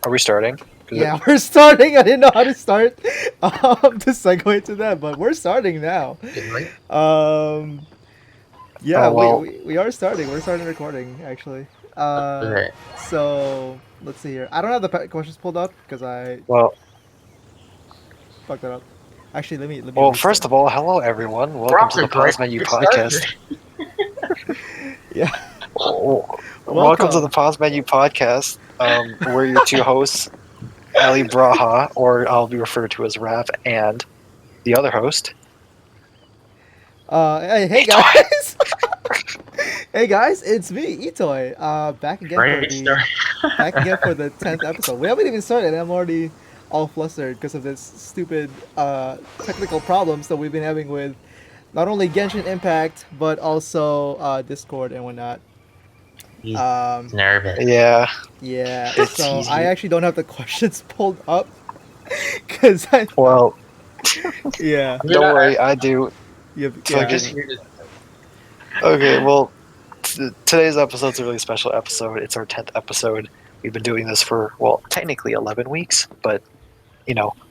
Are we starting? Yeah, we're starting. I didn't know how to start to segue to that, but we're starting now. Right? Um, yeah, Oh we, well. we, we are starting. We're starting recording, actually. Uh, Okay. so, let's see here. I don't have the questions pulled up because I Well. fucked that up. Actually, let me Well. First restart. of all, hello everyone. We're Welcome off to to a the great Pause Menu start. Podcast. Yeah, Welcome to the welcome. Pause Menu Podcast. We're your two hosts, Ali Braha, or I'll be referred to as Rap, and the other host. Hey Itoy. guys. Hey guys, it's me, Itoy. Great start. Back again for the 10th episode. We haven't even started, and I'm already all flustered because of this stupid technical problems that we've been having with not only Genshin Impact but also Discord and whatnot. He's Um, nervous. Yeah, yeah, it's so I easy. actually don't have the questions pulled up because I Well, yeah We're don't not worry, I do. we're yeah just Fucking here to okay. Well, today's episode's a really special episode. It's our 10th episode. We've been doing this for technically 11 weeks, but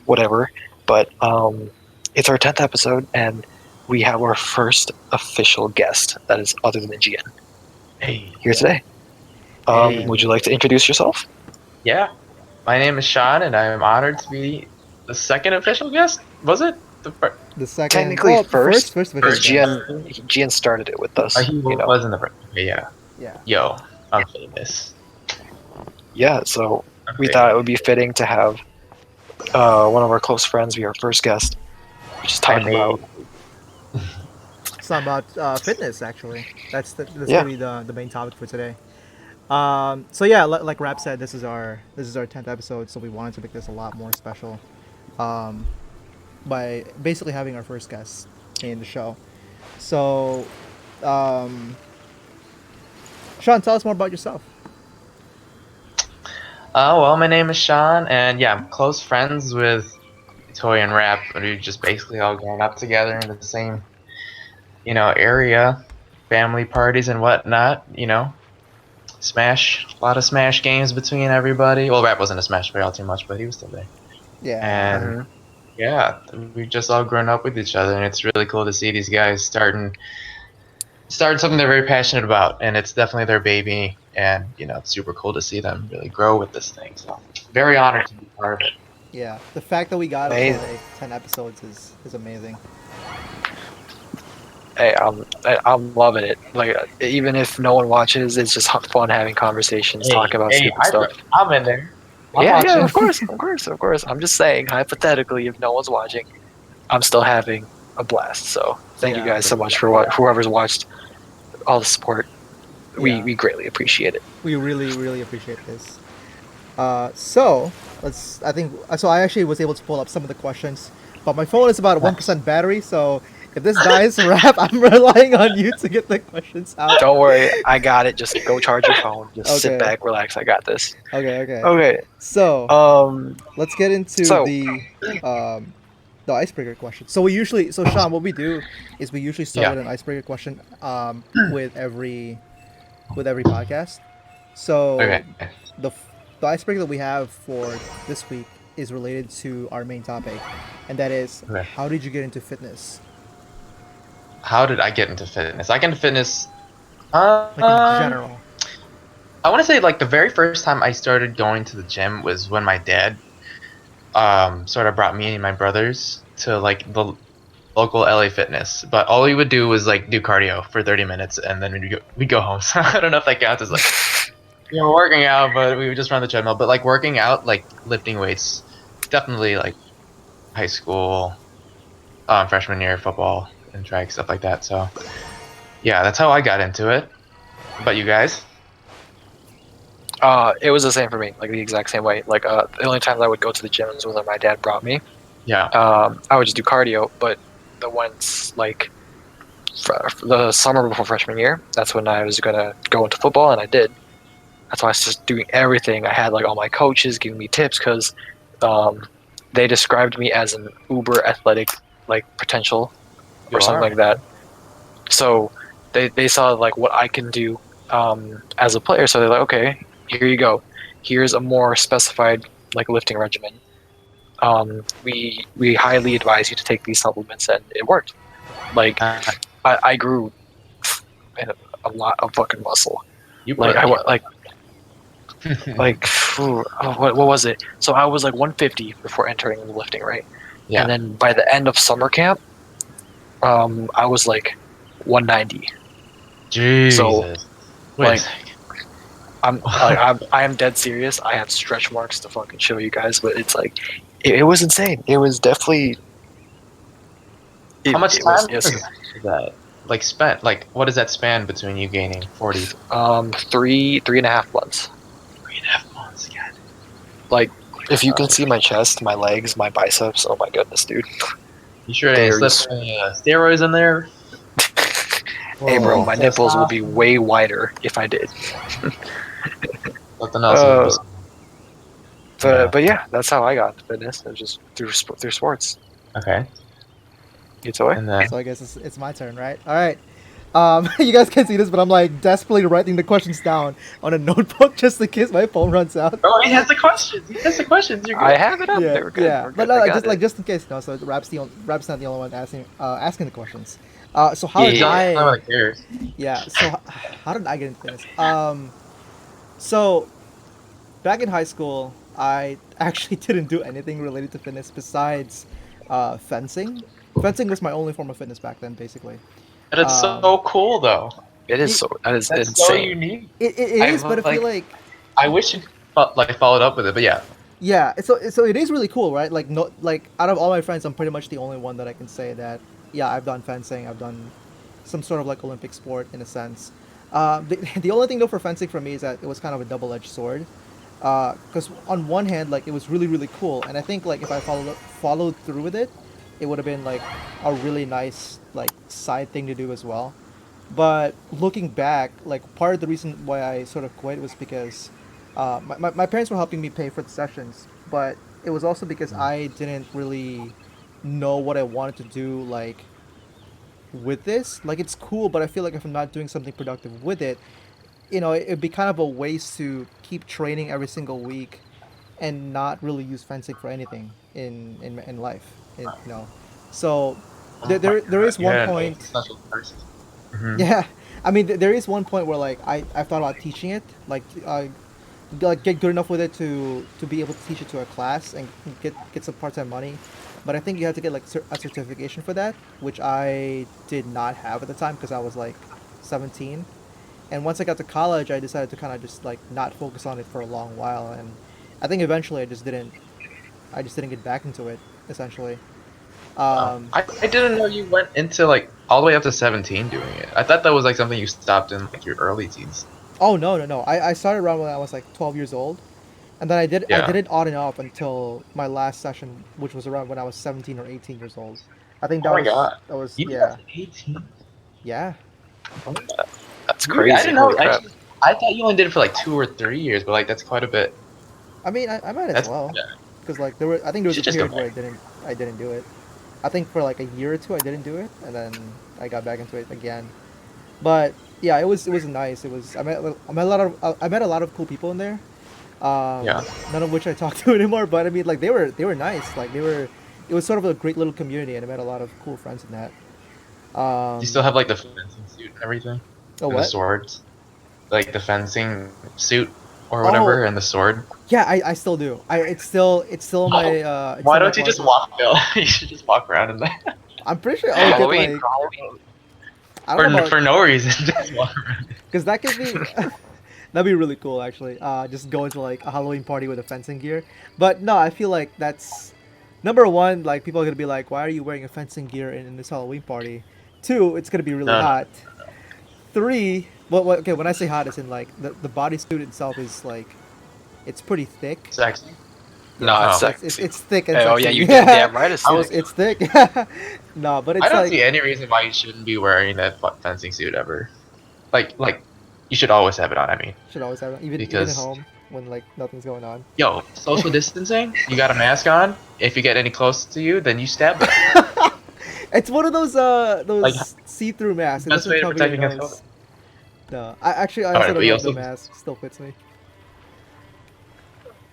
whatever. But it's our 10th episode, and we have our first official guest that is other than GN Hey. here yeah today. Hey. Would you like to introduce yourself? Yeah. My name is Sean and I am honored to be the second official guest. Was it? The first? the second Technically well first, first official because First. guest. GN started it with us. He wasn't the first. Okay, yeah. Yeah. Yo, I'm famous. Yeah. So I'm we thought it famous. would be fitting to have one of our close friends be our first guest. Just I talk made about It's not about fitness, actually. That's yeah. gonna be the main topic for today. So yeah, like Rap said, this is our 10th episode, so we wanted to make this a lot more special, um, by basically having our first guest in the show. So, um, Sean, tell us more about yourself. well, my name is Sean, and yeah, I'm close friends with Toy and Rap. We just basically all grown up together in the same, area, family parties and whatnot. Smash, a lot of Smash games between everybody. Well, Rap wasn't a Smash player all too much, but he was still there. Yeah, And Mhm. yeah, we've just all grown up with each other, and it's really cool to see these guys starting something they're very passionate about, and it's definitely their baby. And it's super cool to see them really grow with this thing. So very honored to be part of it. yeah. The fact that we got it for Amazing. like 10 episodes is amazing. Hey, I'm loving it. Like, even if no one watches, it's just fun having conversations, talking about stupid stuff. I'm in there. I'm Yeah, watching. of course, of course, of course. I'm just saying, hypothetically, if no one's watching, I'm still having a blast. So thank you Yeah. guys so much for whoever's watched, all the support. Yeah. We greatly appreciate it. We really appreciate this. So let's. I think so. I actually was able to pull up some of the questions, but my phone is about 1% battery. So if this dies, Rap, I'm relying on you to get the questions out. Don't worry, I got it. Just go charge your phone. Just sit Okay. back, relax. I got this. Okay. Okay. So Um. let's get into So um, the icebreaker question. So Sean, what we do is we usually start Yeah. with an icebreaker question with every podcast. So Okay. the the icebreaker that we have for this week is related to our main topic, and that is, Okay. how did you get into fitness? How did I get into fitness? I got into fitness. Like in general. I want to say like the very first time I started going to the gym was when my dad sort of brought me and my brothers to like the local LA Fitness. But all we would do was like do cardio for 30 minutes and then we'd go home. So I don't know if that counts as like working out, but we would just run the treadmill. But like working out, like lifting weights, definitely like high school, freshman year football and track stuff like that. So yeah, that's how I got into it. How about you guys? it was the same for me, like the exact same way. Like the only times I would go to the gym was when my dad brought me. Yeah. I would just do cardio, but the ones like the summer before freshman year, that's when I was gonna go into football, and I did. That's why I was just doing everything. I had like all my coaches giving me tips because they described me as an uber athletic like potential You or something are. like that. So they saw like what I can do as a player. So they're like, okay, here you go. here's a more specified like lifting regimen. We highly advise you to take these supplements, and it worked. Like Uh, I grew a lot of fucking muscle. you Like put like what was it? So I was like 150 before entering the lifting, right? yeah. And then by the end of summer camp, I was like 190. So Jesus. Wait a like second. I am dead serious. I have stretch marks to fucking show you guys, but it's like it was insane. It was definitely How much it was time yes. is that? Like spent? Like what is that span between you gaining 40? 3.5 months. 3.5 months, God. Like if you can see my chest, my legs, my biceps, oh my goodness, dude. You sure they There's slipped any steroids in there? hey bro, Oh, my nipples would be testosterone? way wider if I did. Something else. Uh, Yeah. but yeah, that's how I got into fitness. It was just through sports. Okay. You toy? And then So I guess it's my turn, right? All right. You guys can't see this, but I'm like desperately writing the questions down on a notebook just in case my phone runs out. oh, he has the questions. He has the questions. You're good. I have it up. Yeah, They were good. yeah. We're But good. I no, got just like it. just in case, no. So Rap's not the only one asking the questions. So how did Yeah. No I? one cares. Yeah. So how did I get into this? So back in high school, I actually didn't do anything related to fitness besides fencing. Fencing was my only form of fitness back then, basically. But it's Um, so cool though. It is it, so that is That's so insane. unique. it I is, but I feel like I wish it like followed up with it, but yeah. yeah. So it is really cool, right? Like no, like out of all my friends, I'm pretty much the only one that I can say that yeah, I've done fencing, I've done some sort of like Olympic sport in a sense. The only thing though for fencing for me is that it was kind of a double-edged sword. Because on one hand, like it was really really cool, and I think like if I followed through with it, it would have been like a really nice like side thing to do as well. But looking back, like part of the reason why I sort of quit was because my parents were helping me pay for the sessions, but it was also because I didn't really know what I wanted to do like with this. Like it's cool, but I feel like if I'm not doing something productive with it, it'd be kind of a waste to keep training every single week and not really use fencing for anything in life. So Oh my there god, is you one had an point. existential crisis. Mm-hmm. Yeah, I mean there is one point where like I've thought about teaching it, like get good enough with it to be able to teach it to a class and get some part time money. But I think you have to get like a certification for that, which I did not have at the time because I was like 17. And once I got to college, I decided to kind of just like not focus on it for a long while, and I think eventually I just didn't get back into it essentially. Oh, Um, I didn't know you went into like all the way up to 17 doing it. I thought that was like something you stopped in like your early teens. oh no, I started around when I was like 12 years old, and then I Yeah. did it on and off until my last session, which was around when I was 17 or 18 years old. I think Oh my god. that was You did that yeah at 18? yeah. Oh, That's really? I crazy. didn't Holy know. crap. Actually, I thought you only did it for like 2 or 3 years, but like that's quite a bit. I mean I might as That's well, yeah. because like I think there You was a should just go period where back. I didn't do it. I think for like a year or two I didn't do it, and then I got back into it again. But yeah, it was nice. It was I met a lot of cool people in there. Yeah. None of which I talk to anymore. But I mean, like they were nice. Like it was sort of a great little community, and I met a lot of cool friends in that. Do you still Um, have like the fencing suit and everything, oh and the what? swords, like the fencing suit or Oh whatever, and the sword? yeah, I still do. It's still my Why don't you just closet. walk out? You should just walk around in there I'm pretty sure I'll get Halloween, like for Halloween. I don't know about for no reason. Just walk around. because that could be that'd be really cool actually. Just go into like a Halloween party with a fencing gear. But no, I feel like that's number one. Like people are gonna be like, why are you wearing a fencing gear in this Halloween party? Two, it's gonna be really No, no, hot. Three, okay, when I say hot, it's in like the bodysuit itself is like it's pretty thick. sexy. Yeah, No, it's Oh, sexy. it's thick and Oh sexy. yeah, you did Yeah, damn right. It's I was. thick. it's thick. No, but I it's don't like see any reason why you shouldn't be wearing that fencing suit ever. Like you should always have it on. I mean, should always have it, even at because home when like nothing's going on. yo, social distancing. You got a mask on. If you get any close to you, then you stab them. It's one of Like those see-through masks. It best doesn't way to cover your protect against COVID. nose. No, I All also right, don't but know you if the also mask still fits me.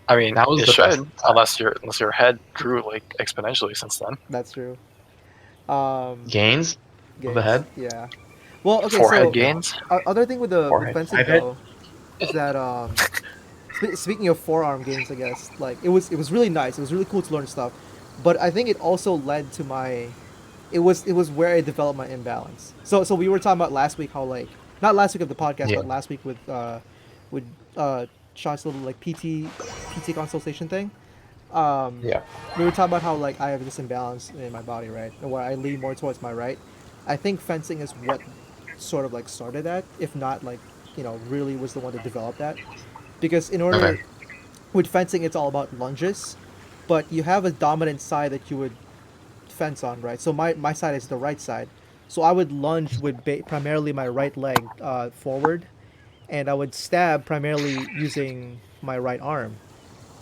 I mean, That was it the best should, time. unless your head grew like exponentially since then. That's true. Um, Gains of the gains. head, Yeah. Well, okay. Forehead So gains. other thing with the with forehead, fencing side head. though is that speaking of forearm gains, I guess like it was really nice. It was really cool to learn stuff, but I think it also led to my it was where I developed my imbalance. So we were talking about last week how like not last week of the podcast, Yeah. but last week with Sean's little like PT consultation thing. Um, Yeah. we were talking about how like I have this imbalance in my body, right, and where I lean more towards my right. I think fencing is what sort of like started that, if not like really was the one to develop that, because in Okay. order with fencing it's all about lunges, but you have a dominant side that you would fence on, right? So my side is the right side. So I would lunge with primarily my right leg forward, and I would stab primarily using my right arm.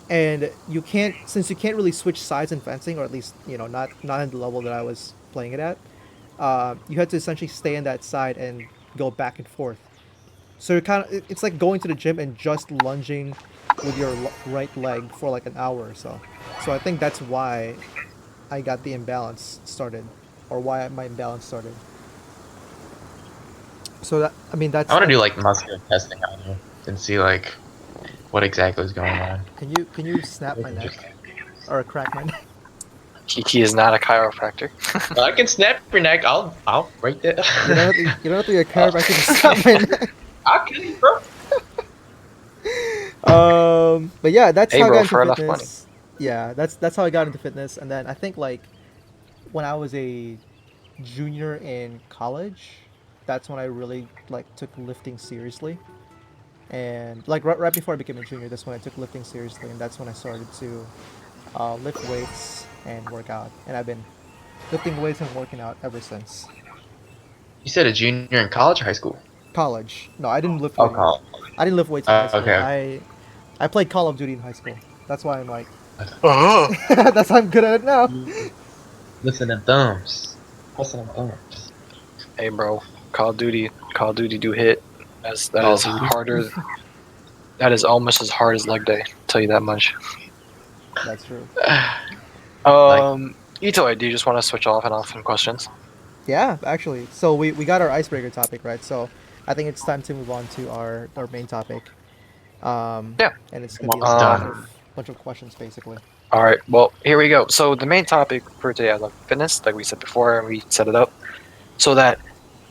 And you can't, since you can't really switch sides in fencing, or at least not at the level that I was playing it at. You had to essentially stay in that side and go back and forth. So you're it's like going to the gym and just lunging with your right leg for like an hour or so. So I think that's why I got the imbalance started, or why my imbalance started. So that I mean I that's want to that. do like muscular testing on you and see like what exactly is going on. Can you snap my neck or crack my neck? He is not a chiropractor. I can snap your neck. I'll break that. You don't have to be a Uh, chiropractor to snap my neck. I'll kill you, bro. But yeah, that's Hey, how I got bro, into for enough money. fitness. Yeah, that's how I got into fitness, and then I think like when I was a junior in college, that's when I really like took lifting seriously. And like right before I became a junior, that's when I took lifting seriously, and that's when I started to lift weights and work out. And I've been lifting weights and working out ever since You said a junior in college or high school? college. No, I didn't lift Oh, weights. college. I didn't lift weights in high school. Okay. I played Call of Duty in high school. That's why I'm like Oh. that's why I'm good at it now. Listen to thumbs. Listen to thumbs. Hey, bro, Call of Duty do hit. That Call is of Duty? harder. That is almost as hard as leg day. Tell you that much. That's true. Ito, do you just want to switch off and off some questions? Yeah, actually. So we got our icebreaker topic, right? So I think it's time to move on to our main topic. Yeah. And it's I'm gonna be almost like a done. bunch of questions basically. All right. Well, here we go. So the main topic for today is fitness, like we said before, and we set it up so that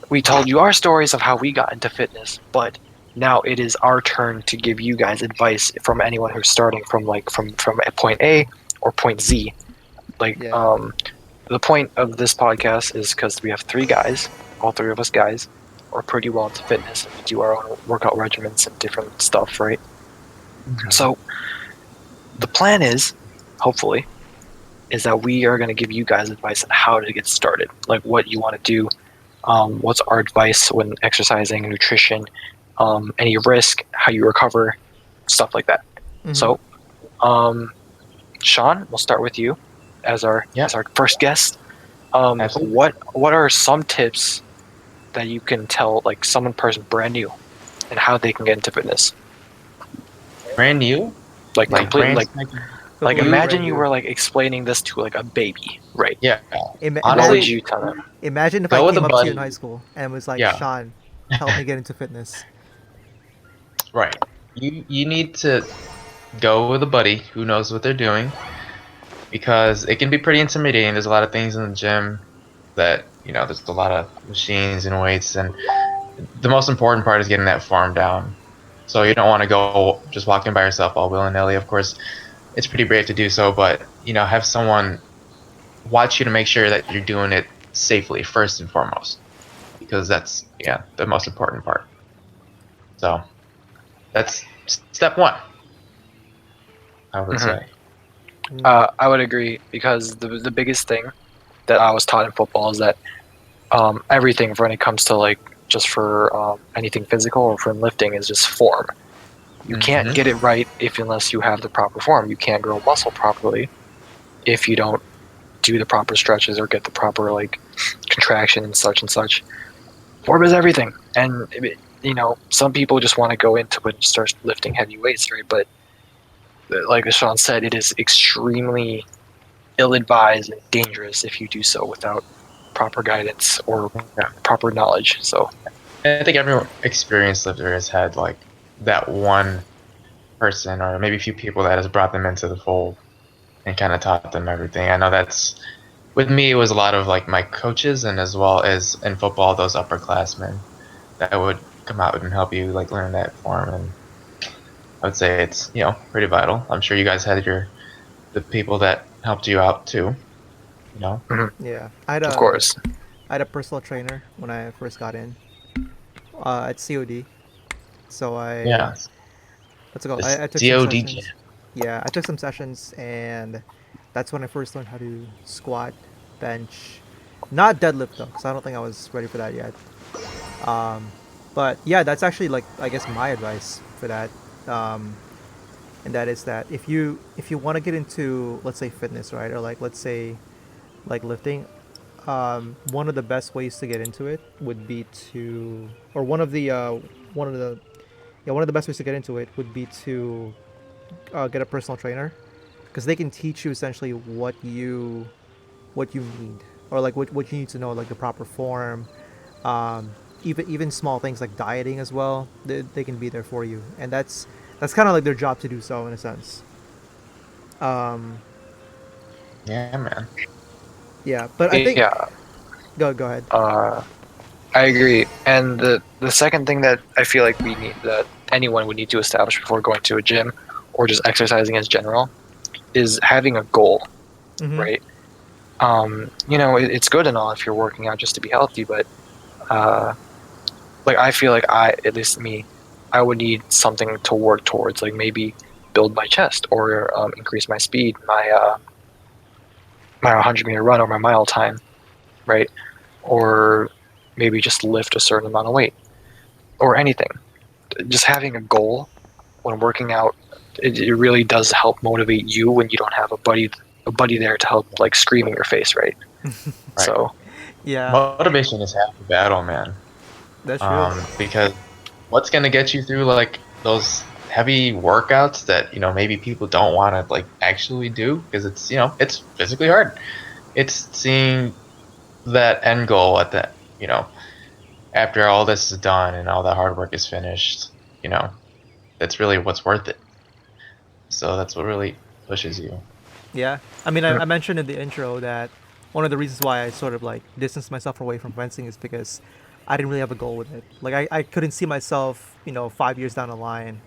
we told you our stories of how we got into fitness, but now it is our turn to give you guys advice from anyone who's starting from a point A or point Z. Like Yeah. the point of this podcast is because we have three guys, all three of us guys, are pretty well into fitness, and we do our own workout regimens and different stuff, right? So the plan is, hopefully, is that we are going to give you guys advice on how to get started, like what you want to do. What's our advice when exercising, nutrition, any risk, how you recover, stuff like that. Mhm. So, Sean, we'll start with you as our first guest. Absolutely. What are some tips that you can tell like some person brand new and how they can get into fitness? Brand new? Like Like completely brand like Completely imagine brand you new. were like explaining this to like a baby, right? Yeah. Ima- What Honestly, would you tell them? Imagine if Go I with came a up to you in buddy. high school and was like, Yeah. Sean, help me get into fitness. Right. You need to go with a buddy who knows what they're doing, because it can be pretty intimidating. There's a lot of things in the gym that there's a lot of machines and weights, and the most important part is getting that form down. So you don't want to go just walking by yourself all willy-nilly. Of course, it's pretty brave to do so, but have someone watch you to make sure that you're doing it safely first and foremost, because that's the most important part. So that's step one, I would Mhm. say. I would agree because the biggest thing that I was taught in football is that everything when it comes to like just for anything physical or for lifting is just form. You can't Mhm. get it right unless you have the proper form. You can't grow muscle properly if you don't do the proper stretches or get the proper like contraction and such. Form is everything, and some people just want to go into it and start lifting heavy weights, right? But like Sean said, it is extremely ill-advised and dangerous if you do so without proper guidance or Yeah. proper knowledge. So And I think every experienced lifter has had like that one person or maybe a few people that has brought them into the fold and kind of taught them everything. I know that's with me. It was a lot of like my coaches and as well as in football, those upperclassmen that would come out and help you like learn that form. And I would say it's pretty vital. I'm sure you guys had the people that helped you out too. You know. mhm, Yeah, of course. I had a personal trainer when I first got in at COD. So Yeah. what's it called? This I took some COD jam. sessions. Yeah, I took some sessions, and that's when I first learned how to squat, bench, not deadlift though, because I don't think I was ready for that yet. Um, but yeah, that's actually like I guess my advice for that, um, and that is that if you want to get into, let's say, fitness, right, or like let's say like lifting, one of the best ways to get into it would be to, or one of the yeah, one of the best ways to get into it would be to get a personal trainer, because they can teach you essentially what you need, or like what you need to know, like the proper form, um, even small things like dieting as well. They can be there for you, and that's kind of like their job to do so in a sense. Um, Yeah, man. yeah, but I think Yeah, go ahead. uh, I agree. And the second thing that I feel like we need that anyone would need to establish before going to a gym or just exercising in general is having a goal, Mm-hmm. right? It's good and all if you're working out just to be healthy, but uh, like I feel like at least me, I would need something to work towards, like maybe build my chest or increase my speed, my 100-meter run or my mile time, right? Or maybe just lift a certain amount of weight or anything. Just having a goal when working out, it really does help motivate you when you don't have a buddy there to help like scream in your face, right? Right. So Yeah, Motivation is half the battle, man. that's true. Because what's gonna get you through like those heavy workouts that maybe people don't want to like actually do because it's it's physically hard. It's seeing that end goal at the after all this is done and all that hard work is finished. You know, that's really what's worth it. So that's what really pushes you. Yeah, I mean, I mentioned in the intro that one of the reasons why I sort of like distanced myself away from fencing is because I didn't really have a goal with it. Like I couldn't see myself, 5 years down the line,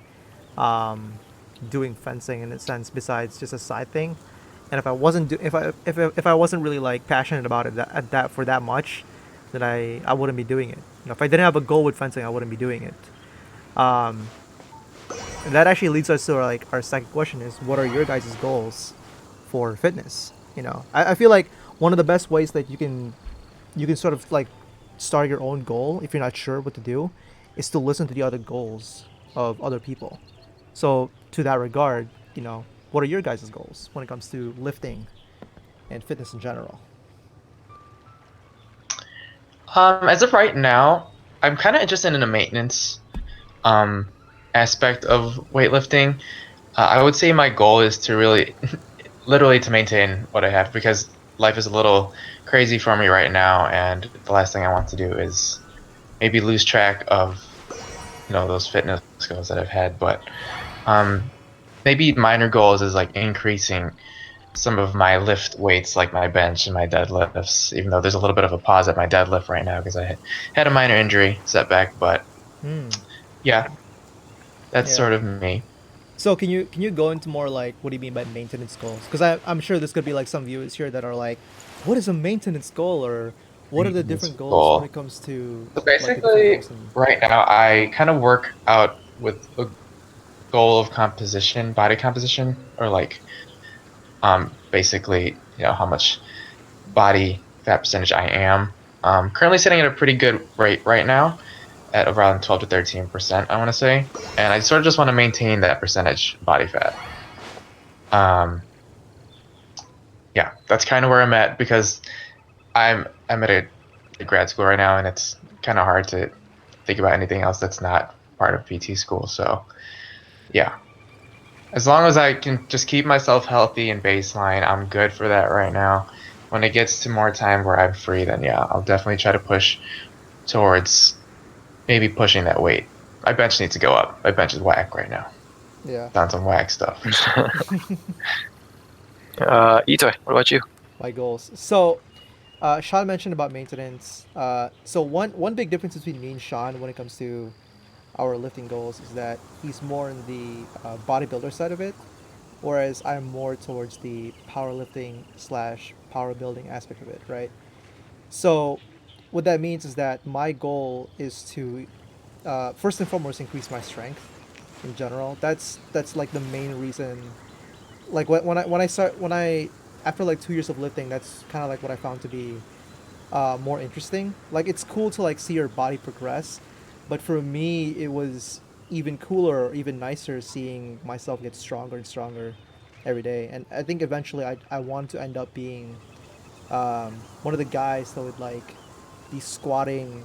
um, doing fencing in a sense besides just a side thing. And if I wasn't if I wasn't really like passionate about it that for that much, then I wouldn't be doing it. If I didn't have a goal with fencing, I wouldn't be doing it. Um, and that actually leads us to our second question is, what are your guys' goals for fitness? I feel like one of the best ways that you can sort of like start your own goal if you're not sure what to do is to listen to the other goals of other people. So to that regard, what are your guys' goals when it comes to lifting and fitness in general? As of right now, I'm kind of interested in the maintenance um aspect of weightlifting. I would say my goal is to really, literally, to maintain what I have because life is a little crazy for me right now, and the last thing I want to do is maybe lose track of those fitness goals that I've had. But um, maybe minor goals is like increasing some of my lift weights, like my bench and my deadlifts. Even though there's a little bit of a pause at my deadlift right now because I had a minor injury setback, but Hmm. yeah, that's Yeah. sort of me. So can you go into more like what do you mean by maintenance goals? Because I'm sure there's gonna be like some viewers here that are like, what is a maintenance goal, or what are the Maintenance different goals when goal. it comes to So like the different basically, goals and right now I kind of work out with a goal of composition, body composition, or like basically how much body fat percentage I am. Currently sitting at a pretty good rate right now at around 12 to 13%, I want to say, and I sort of just want to maintain that percentage body fat. Um, yeah, that's kind of where I'm at because I'm at a grad school right now, and it's kind of hard to think about anything else that's not part of PT school. So yeah. As long as I can just keep myself healthy and baseline, I'm good for that right now. When it gets to more time where I'm free, then yeah, I'll definitely try to push towards maybe pushing that weight. My bench needs to go up. My bench is whack right now. Yeah, On some whack stuff. Itoy, what about you? my goals. So, Sean mentioned about maintenance. So one big difference between me and Sean when it comes to our lifting goals is that he's more in the bodybuilder side of it, whereas I'm more towards the powerlifting slash power building aspect of it, right? So, what that means is that my goal is to first and foremost increase my strength in general. That's like the main reason. Like when I after like 2 years of lifting, that's kind of like what I found to be more interesting. Like it's cool to like see your body progress, but for me, it was even cooler or even nicer seeing myself get stronger and stronger every day. And I think eventually I want to end up being one of the guys that would like be squatting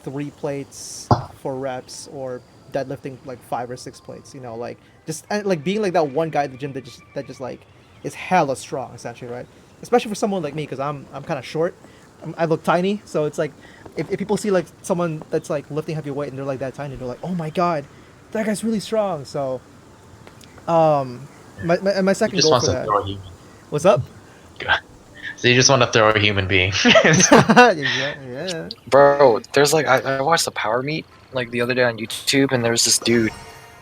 3 plates for reps or deadlifting like 5 or 6 plates. You know, like just and, like being like that one guy at the gym that just like is hella strong essentially, right? Especially for someone like me because I'm kind of short. I look tiny, so it's like if people see like someone that's like lifting heavy weight and they're like that tiny, they're like, oh my god, that guy's really strong. So um, my He second just goal wants for to that. throw a human. What's up? So you just want to throw a human being. Yeah. Bro, there's like I watched the power meet like the other day on YouTube, and there's this dude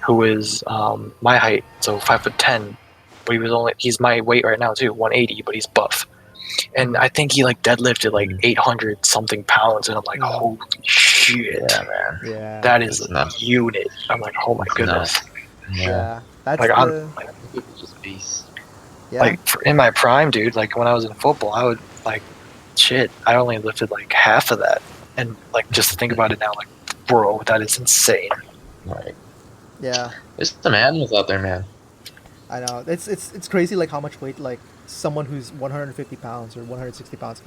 who is my height, so 5'10", but he's my weight right now too, 180, but he's buff, and I think he like deadlifted like 800 something pounds, and I'm like, Mhm. holy shit, Yeah, man. Yeah. that is It's a nuts. unit. I'm like, oh my It's goodness, nuts. Yeah. Yeah. That's like I'm the It's just beast. yeah. like in my prime, dude. Like when I was in football, I would like shit. I only lifted like half of that, and like just to think about it now, like bro, that is insane. Right. Yeah. There's some animals out there, man. I know. It's crazy like how much weight like someone who's 150 pounds or 160 pounds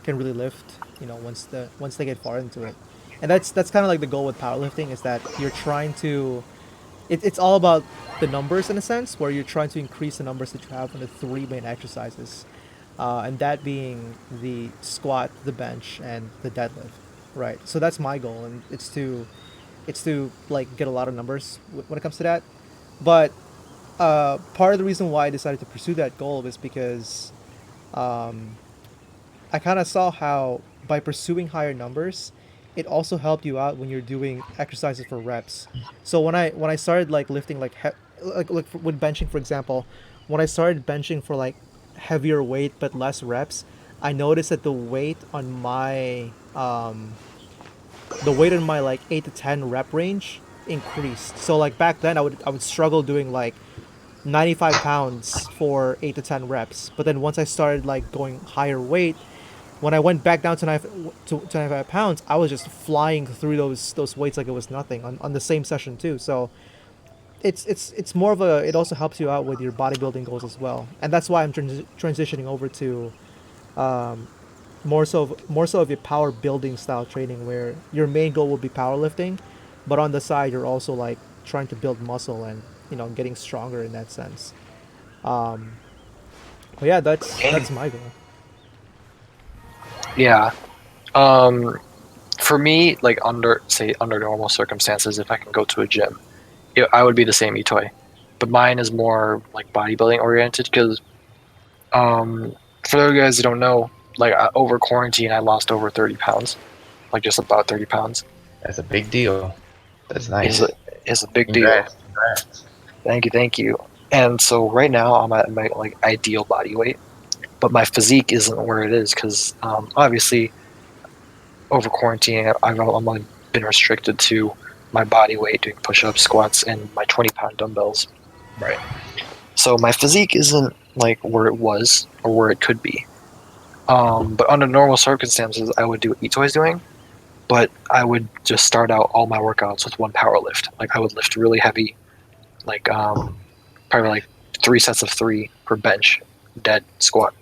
can really lift, you know, once they get far into it. And that's kind of like the goal with powerlifting is that you're trying to it's all about the numbers in a sense where you're trying to increase the numbers that you have on the 3 main exercises. And that being the squat, the bench, and the deadlift, right? So that's my goal, and it's to like get a lot of numbers when it comes to that. But part of the reason why I decided to pursue that goal is because um, I kind of saw how by pursuing higher numbers, it also helped you out when you're doing exercises for reps. So when I started like lifting with benching for example, when I started benching for like heavier weight but less reps, I noticed that the weight in my like 8 to 10 rep range increased. So like back then I would struggle doing like 95 pounds for 8 to 10 reps. But then once I started like going higher weight, when I went back down to 95 pounds, I was just flying through those weights like it was nothing on the same session too. So it's more of a it also helps you out with your bodybuilding goals as well, and that's why I'm transitioning over to um, more so of a power building style training where your main goal will be powerlifting, but on the side you're also like trying to build muscle and getting stronger in that sense. Um, but yeah, that's my goal. Yeah. Um, for me, like under normal circumstances, if I can go to a gym, I would be the same Itoy, but mine is more like bodybuilding oriented because for those guys that don't know, like over quarantine, I lost over 30 pounds, like just about 30 pounds. That's a big deal. That's Mm-hmm. Is a nice. is a big deal. Congrats. Congrats. Thank you. And so right now I'm at my like ideal body weight, but my physique isn't where it is because obviously over quarantine I'm only been restricted to my body weight doing push-ups, squats, and my 20-pound dumbbells. Right. So my physique isn't like where it was or where it could be. But under normal circumstances, I would do what Ito's doing, but I would just start out all my workouts with one power lift. Like I would lift really heavy, like probably like 3 sets of 3 per bench, dead squat,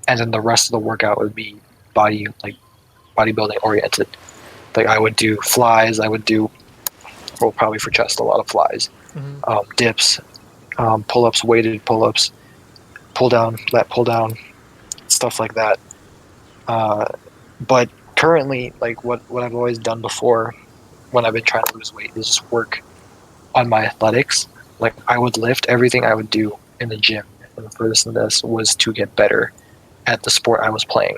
and then the rest of the workout would be bodybuilding oriented. Like I would do flies, I would do well probably for chest a lot of flies, Mm-hmm. dips, pull-ups, weighted pull-ups, pull down, lat pull down, stuff like that. Uh, but currently, like what I've always done before when I've been trying to lose weight is just work on my athletics. Like I would lift everything I would do in the gym, and for this was to get better at the sport I was playing.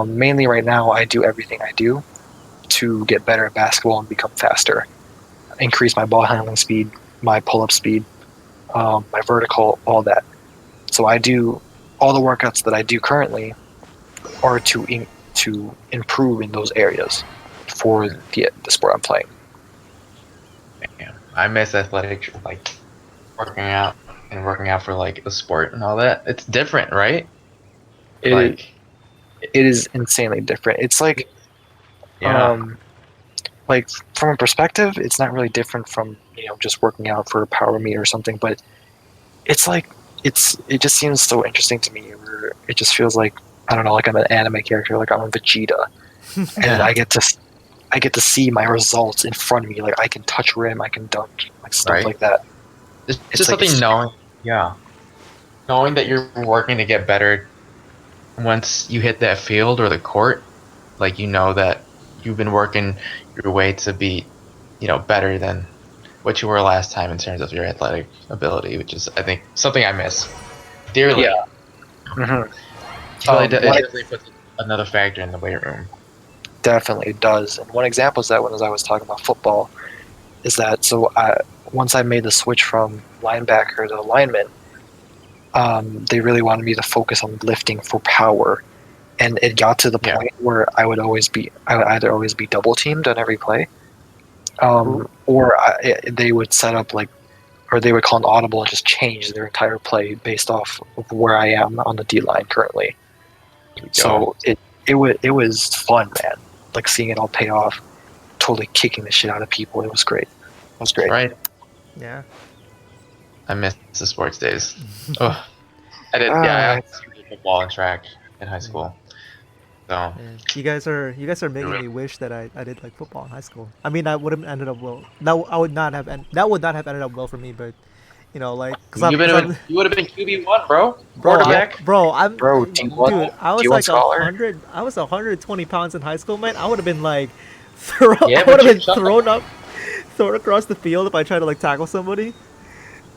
Mainly right now, I do everything I do to get better at basketball and become faster, increase my ball handling speed, my pull-up speed, my vertical, all that. So I do all the workouts that I do currently are to improve in those areas for the sport I'm playing. Damn. I miss athletic, like working out for like the sport and all that. It's different, right? It Like, it is insanely different. It's yeah, like from a perspective, it's not really different from just working out for a power meet or something, but it's like it just seems so interesting to me. Where it just feels like I don't know, like I'm an anime character, like I'm a Vegeta, and I get to see my results in front of me. Like I can touch rim, I can dunk, like stuff right. like that. It's It's just like something it's knowing, yeah, knowing that you're working to get better once you hit that field or the court. Like you know that you've been working your way to be, better than what you were last time in terms of your athletic ability, which is I think something I miss yeah. dearly. hmm It One definitely puts another factor in the weight room. definitely does. And one example is that when as I was talking about football, is that once I made the switch from linebacker to lineman, they really wanted me to focus on lifting for power, and it got to the Yeah. point where I would either always be double teamed on every play, Ooh. they would set up like, or they would call an audible and just change their entire play based off of where I am on the D line currently. Go. So it was fun, man. Like seeing it all pay off, totally kicking the shit out of people. It was great. It was great. Right. Yeah. I miss the sports days. Oh, I did. Yeah, I Ah, also did football and track in high school. So Man, you guys are making me wish that I did like football in high school. I mean, I would have ended up well. That would not have ended up well for me. But like, you would have been QB1, bro. bro, yeah, Quarterback. I'm bro. D1, dude. I was D1 like scholar. 100. I was 120 pounds in high school, man. I would have been like, throw. Yeah, I would but have you're been chucking. thrown across the field if I tried to like tackle somebody.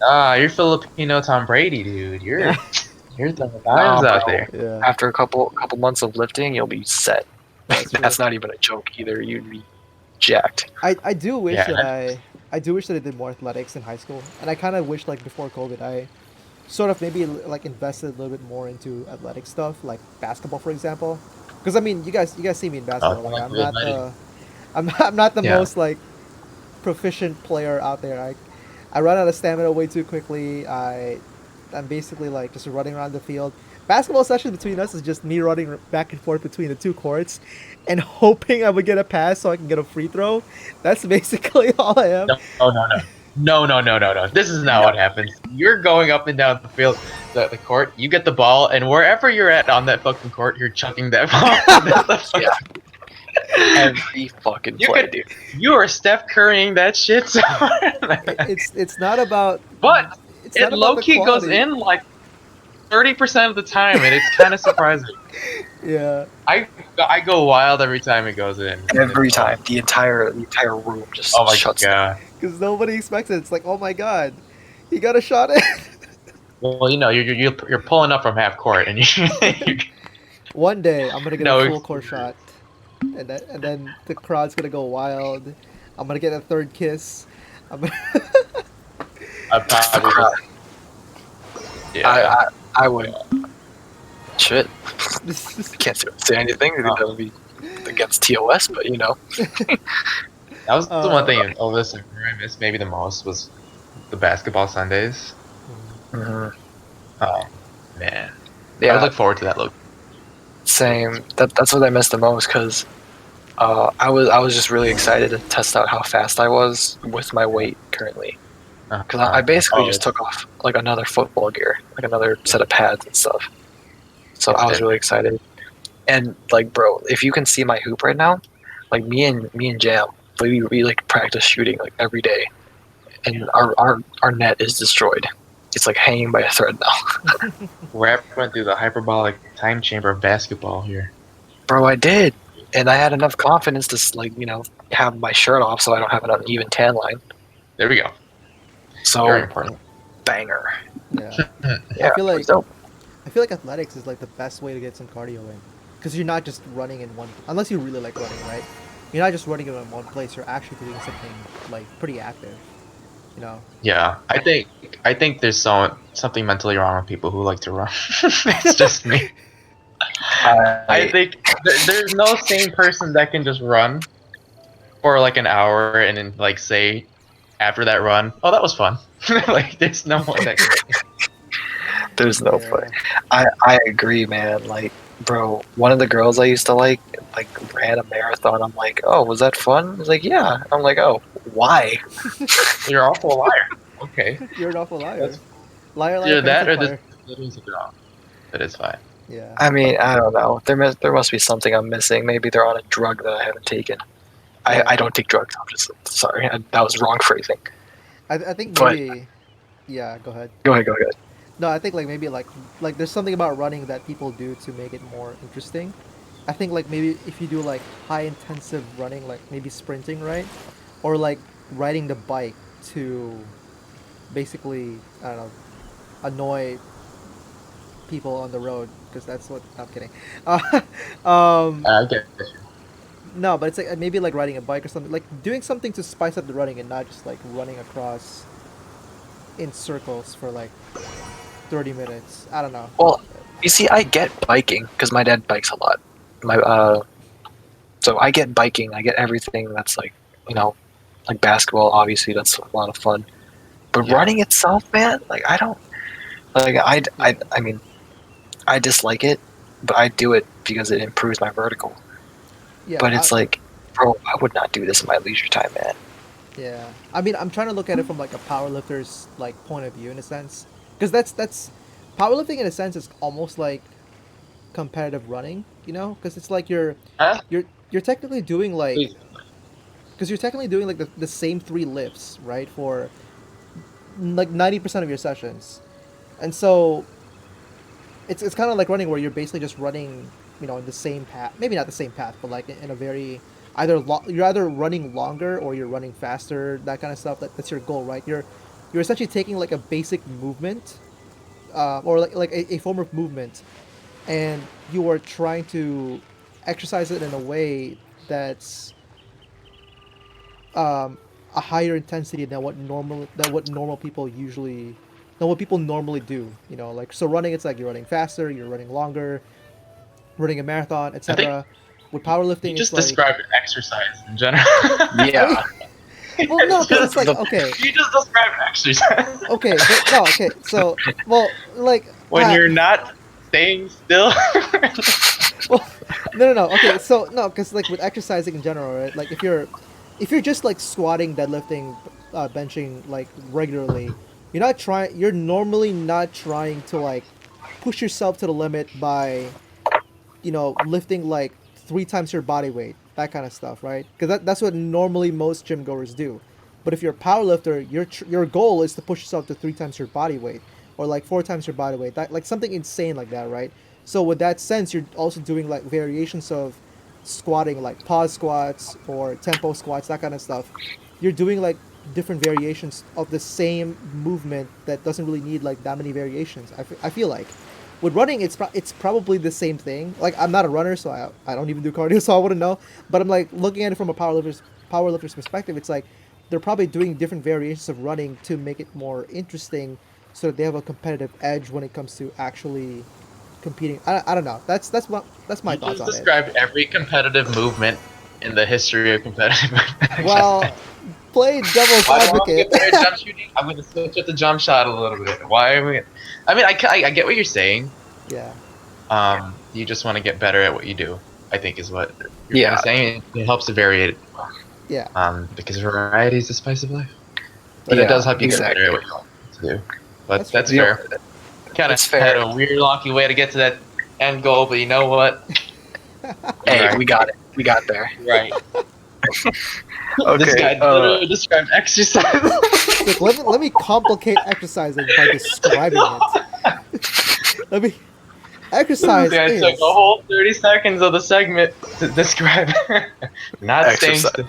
Ah, you're Filipino Tom Brady, dude. Yeah, You're throwing dimes Nah, out bro. there. yeah. After a couple months of lifting, you'll be set. That's true. That's not even a joke either. You'd be jacked. I do wish Yeah, that I do wish that I did more athletics in high school, and I kind of wish like before COVID I sort of maybe like invested a little bit more into athletic stuff like basketball, for example. Because I mean, you guys see me in basketball. Like like I'm really not mighty. I'm not the Yeah. most like proficient player out there. I run out of stamina way too quickly. I'm basically like just running around the field. Basketball session between us is just me running back and forth between the two courts, and hoping I would get a pass so I can get a free throw. That's basically all I am. No, no, no, no. No, no, no, no, no. This is not what happens. You're going up and down the field, the court. You get the ball, and wherever you're at on that fucking court, you're chucking that ball. That's the fucking- Yeah. Every fucking you play, could, dude. you are Steph Currying that shit. So It's not about but it's it not about low the key goes quality. in like 30% of the time, and it's kind of surprising. Yeah, I go wild every time it goes in. Every time, the entire room just Oh my shuts down. god. because nobody expects it. It's like, oh my god, he got a shot in. Well, you're pulling up from half court, and you One day I'm gonna get a no. full court shot, and then the crowd's gonna go wild. I'm gonna get a third kiss. I'm gonna I The probably crowd. yeah. I would. Shit. Can't say anything. That would be against TOS, but That was the one uh, thing over the summer I missed maybe the most was the basketball Sundays. Mhm. Oh man, I Yeah, would look forward to that. Look, same. That's what I missed the most because I was just really excited to test out how fast I was with my weight currently. Because I basically just took off like another football gear, like another set of pads and stuff. So It's I was really different. excited. And like, bro, if you can see my hoop right now, like me and Jam, we like practice shooting like every day. and our net is destroyed. It's like hanging by a thread now. We're went through the hyperbolic time chamber of basketball here. Bro, I did, and I had enough confidence to like have my shirt off so I don't have an uneven tan line. There we go. So Very important. banger. Yeah. Yeah, feel like- so I feel like athletics is like the best way to get some cardio in, because you're not just running in one. Unless you really like running, right? You're not just running in one place. You're actually doing something like pretty active. You know. Yeah, I think there's something mentally wrong with people who like to run. It's just me. I think there's no sane person that can just run for like an hour and then like say after that run, oh, that was fun. Like there's no one that can. there's no Yeah. way. I agree, man. Like, bro, one of the girls I used to like ran a marathon. I'm like, oh, was that fun? He's like, yeah. I'm like, oh, why? You're also a liar. Okay. You're an awful liar. That's- Liar, liar. Either that pants or on this fire. means you're wrong. But it's fine. Yeah. I mean, I don't know. There must be something I'm missing. Maybe they're on a drug that I haven't taken. Yeah. I don't take drugs. I'm just sorry. That was wrong phrasing. I think But- maybe. Yeah. Go ahead. Go ahead. No, I think like maybe like there's something about running that people do to make it more interesting. I think like maybe if you do like high intensive running, like maybe sprinting, right? Or like riding the bike to basically, I don't know, annoy people on the road, because that's what I'm kidding. I get it. No, but it's like maybe like riding a bike or something, like doing something to spice up the running and not just like running across in circles for like 30 minutes. I don't know. Well, you see, I get biking because my dad bikes a lot. So I get biking. I get everything that's like like basketball. Obviously, that's a lot of fun. But Yeah. running itself, man, like I don't like. I mean, I dislike it, but I do it because it improves my vertical. Yeah, But it's like, bro, I would not do this in my leisure time, man. yeah. I mean, I'm trying to look at it from like a powerlifter's like point of view in a sense, because that's powerlifting in a sense is almost like competitive running, because it's like Huh? you're technically doing like Please. because you're technically doing like the same 3 lifts, right, for like 90% of your sessions, and so it's kind of like running where you're basically just running, in the same path, maybe not the same path, but like in a very you're either running longer or you're running faster, that kind of stuff. That's your goal, right? You're essentially taking like a basic movement, or like a form of movement, and you are trying to exercise it in a way that's a higher intensity than what normal people usually than what people normally do. Like, so running, it's like you're running faster, you're running longer, running a marathon, etc. With powerlifting, You just it's like, described exercise in general. Yeah. well, no, because it's like, okay, You just described exercise. okay, but no, okay, so, well, like, When ah, you're not staying still. well, no, okay, so no, because like with exercising in general, right? Like if you're just like squatting, deadlifting, benching like regularly, you're normally not trying to like push yourself to the limit by lifting like 3 times your body weight, that kind of stuff, right? Because that's what normally most gym goers do. But if you're a powerlifter, your goal is to push yourself to 3 times your body weight, or like 4 times your body weight, like something insane like that, right? So with that sense, you're also doing like variations of squatting, like pause squats or tempo squats, that kind of stuff. You're doing like different variations of the same movement that doesn't really need like that many variations. I feel like with running, it's probably the same thing. Like, I'm not a runner, so I don't even do cardio, so I wouldn't know. But I'm like looking at it from a powerlifter's perspective. It's like they're probably doing different variations of running to make it more interesting, so that they have a competitive edge when it comes to actually competing. I don't know. That's my You thoughts just on it. described every competitive movement in the history of competitive movement. Well, play devil's Why do I want to advocate. get better at jump shooting? I'm going to switch up the jump shot a little bit. Why am I? I mean, I get what you're saying. Yeah. You just want to get better at what you do, I think is what you're Yeah. kinda saying. It helps to vary it. Yeah. Because variety is the spice of life. But Yeah, it does help you exactly. get better at what you want to do. But that's Yeah, fair. Kind of That's fair. had a weird, wonky way to get to that end goal, but you know what? Hey, Right. we got it. We got there. Right. This Okay. guy literally described exercise. Like, let me complicate exercising by describing it. Let me. This Exercise guy took a is. whole 30 seconds of the segment to describe not staying Exercise. still.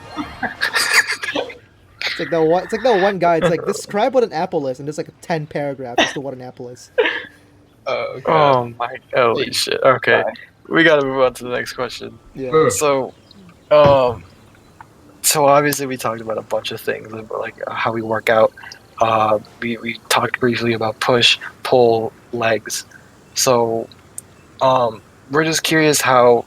It's like that one. It's like that one guy. It's like describe what an apple is, and there's like 10 paragraphs as to what an apple is. Oh god. Oh my holy Hey, shit. Okay. We gotta move on to the next question. Yeah. ugh. So, um, so obviously we talked about a bunch of things, about like how we work out. We talked briefly about push, pull, legs. So, we're just curious how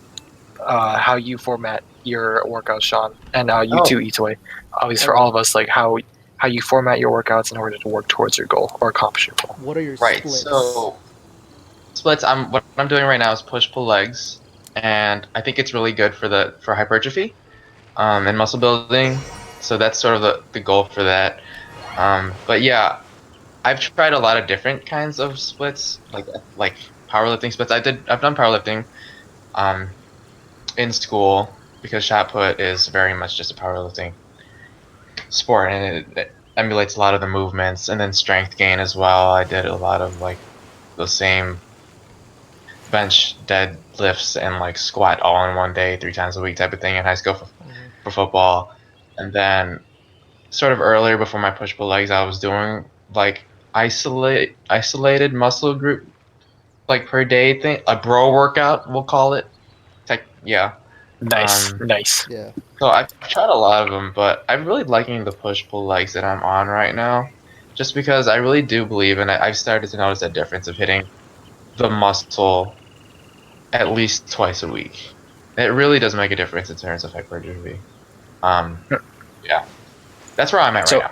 you format your workouts, Sean, and you too, Oh, Itoy. Obviously, for all Okay. of us, like how you format your workouts in order to work towards your goal or accomplish your goal. What are your right. splits? So splits. What I'm doing right now is push pull legs, and I think it's really good for hypertrophy, and muscle building. So that's sort of the goal for that. But yeah, I've tried a lot of different kinds of splits, like powerlifting splits. I've done powerlifting um in school because shot put is very much just a powerlifting sport, and it emulates a lot of the movements, and then strength gain as well. I did a lot of like the same bench deadlifts and like squat all in one day 3 times a week type of thing in high school Mhm. for football. And then sort of earlier before my push pull legs, I was doing like isolated muscle group like per day thing, a bro workout we'll call it. Yeah. Nice, Um, nice. Yeah. so I've tried a lot of them, but I'm really liking the push pull legs that I'm on right now, just because I really do believe, and I've started to notice that difference of hitting the muscle at least twice a week. It really does make a difference in terms of hypertrophy. Um, yeah, that's where I'm at right So, now.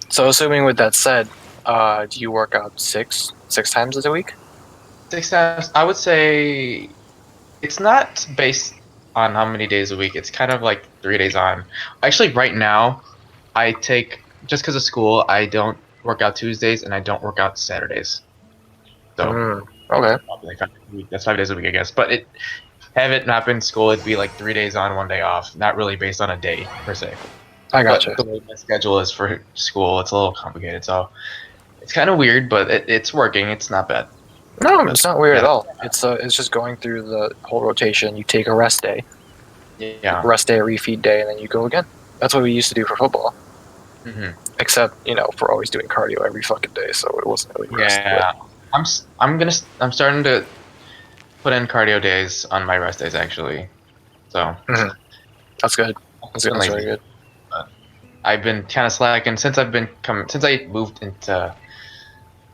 so assuming with that said, do you work out six times a week? 6 times, I would say it's not based on how many days a week. It's kind of like 3 days on. Actually, right now, I take just because of school. I don't work out Tuesdays and I don't work out Saturdays. So Mm, okay, probably like 5 days a week. That's 5 days a week, I guess. But have it not been school, it'd be like 3 days on, one day off. Not really based on a day per se. I But gotcha. the way my schedule is for school, it's a little complicated. So it's kind of weird, but it's working. It's not bad. No, But it's not weird at yeah, all. It's just going through the whole rotation. You take a yeah. rest day, a refeed day, and then you go again. That's what we used to do for football. Hmm. Except, we're always doing cardio every fucking day, so it wasn't really rest. But Yeah. I'm starting to put in cardio days on my rest days actually. So mhm, that's good. I've been That's very lazy, good. but I've been kind of slacking since I moved into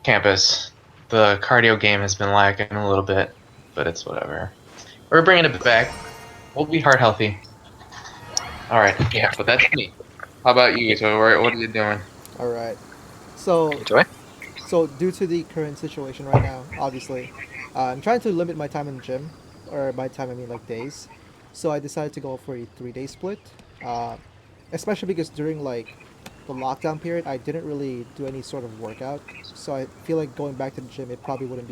campus. The cardio game has been lacking a little bit, but it's whatever. We're bringing it back. We'll be heart healthy. All right, Yeah. but that's me. How about you? Yeah. So, what are you doing? All right. So Do I? due to the current situation right now, obviously, I'm trying to limit my time in the gym, or by time I mean like days. So I decided to go for a 3 day split, uh, especially because during like the lockdown period, I didn't really do any sort of workout. So I feel like going back to the gym, it probably wouldn't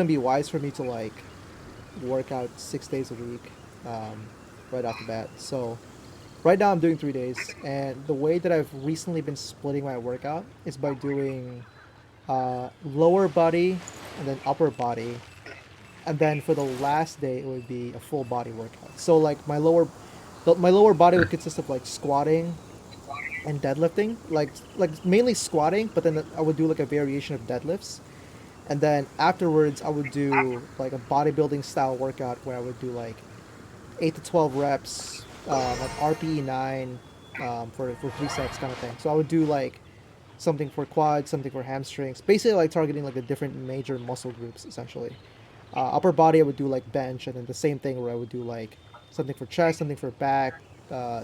be wise for me to like work out 6 days a week, um, right off the bat. So right now I'm doing 3 days, and the way that I've recently been splitting my workout is by doing lower body and then upper body, and then for the last day it would be a full body workout. So like my lower body would consist of like squatting and deadlifting, like mainly squatting, but then I would do like a variation of deadlifts, and then afterwards I would do like a bodybuilding style workout where I would do like 8 to 12 reps, like RPE 9, for 3 sets kind of thing. So I would do like something for quads, something for hamstrings, basically like targeting like the different major muscle groups essentially. Upper body I would do like bench, and then the same thing where I would do like something for chest, something for back,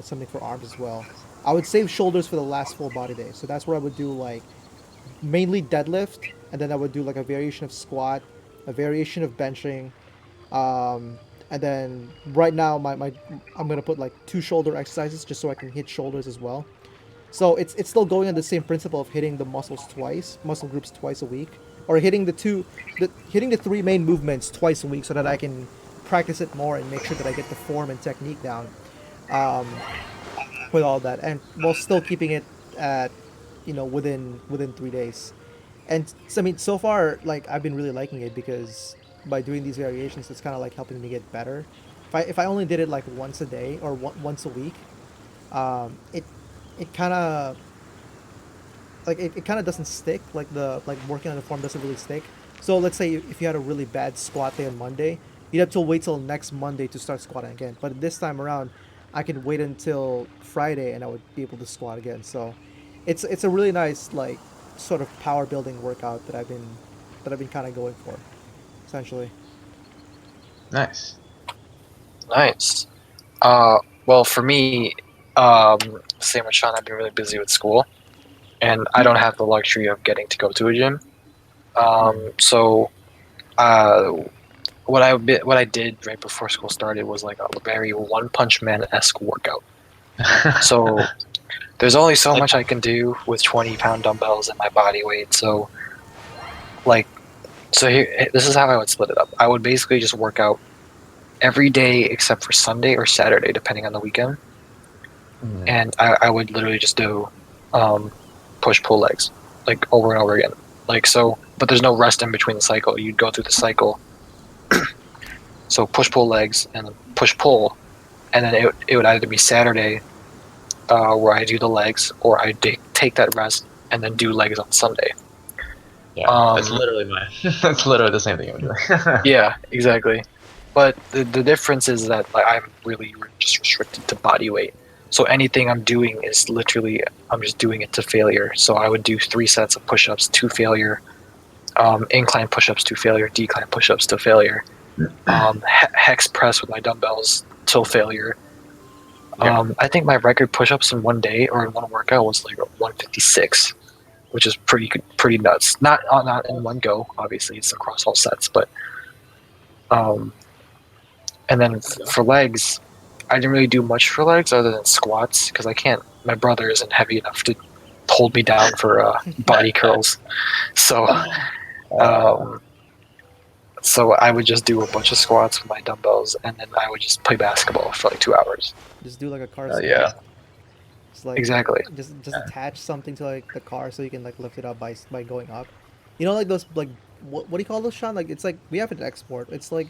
something for arms as well. I would save shoulders for the last full body day, so that's where I would do like mainly deadlift, and then I would do like a variation of squat, a variation of benching, um, and then right now my I'm gonna put like 2 shoulder exercises just so I can hit shoulders as well. So it's still going on the same principle of hitting the muscle groups twice a week, or hitting the 3 main movements twice a week, so that I can practice it more and make sure that I get the form and technique down. um, with all that, and while still keeping it at, within 3 days. And I mean, so far, like I've been really liking it because by doing these variations, it's kind of like helping me get better. If I only did it like once a day or once a week, it kind of it kind of doesn't stick. Like working on the form doesn't really stick. So let's say if you had a really bad squat day on Monday, you'd have to wait till next Monday to start squatting again. But this time around, I can wait until Friday and I would be able to squat again. So it's a really nice like sort of power building workout that I've been kind of going for, essentially. Nice. Nice. Well, for me, same with Sean, I've been really busy with school, and I don't have the luxury of getting to go to a gym. So, uh, what I did right before school started was like a very One Punch Man esque workout. So there's only so much I can do with 20-pound dumbbells and my body weight. So like, this is how I would split it up. I would basically just work out every day except for Sunday or Saturday, depending on the weekend. And I would literally just do push pull legs like over and over again. Like so, but there's no rest in between the cycle. You'd go through the cycle. So push pull legs and then push pull, and then it would either be Saturday where I do the legs, or I take that rest and then do legs on Sunday. Yeah, that's literally that's literally the same thing I'm doing. Yeah, exactly. But the difference is that like, I'm really just restricted to body weight. So anything I'm doing is literally I'm just doing it to failure. So I would do 3 sets of push-ups to failure, incline push-ups to failure, decline push-ups to failure, hex press with my dumbbells till failure. I think my record push-ups in one day or in one workout was like 156, which is pretty nuts. Not in one go, obviously it's across all sets, but and then for legs, I didn't really do much for legs other than squats because I can't. My brother isn't heavy enough to hold me down for body curls, so so I would just do a bunch of squats with my dumbbells, and then I would just play basketball for like 2 hours. Just do like a car skate. Yeah. Just like Exactly. just attach something to like the car so you can like lift it up by going up. You know, like those like what do you call those, Sean? Like it's like we have an export. It's like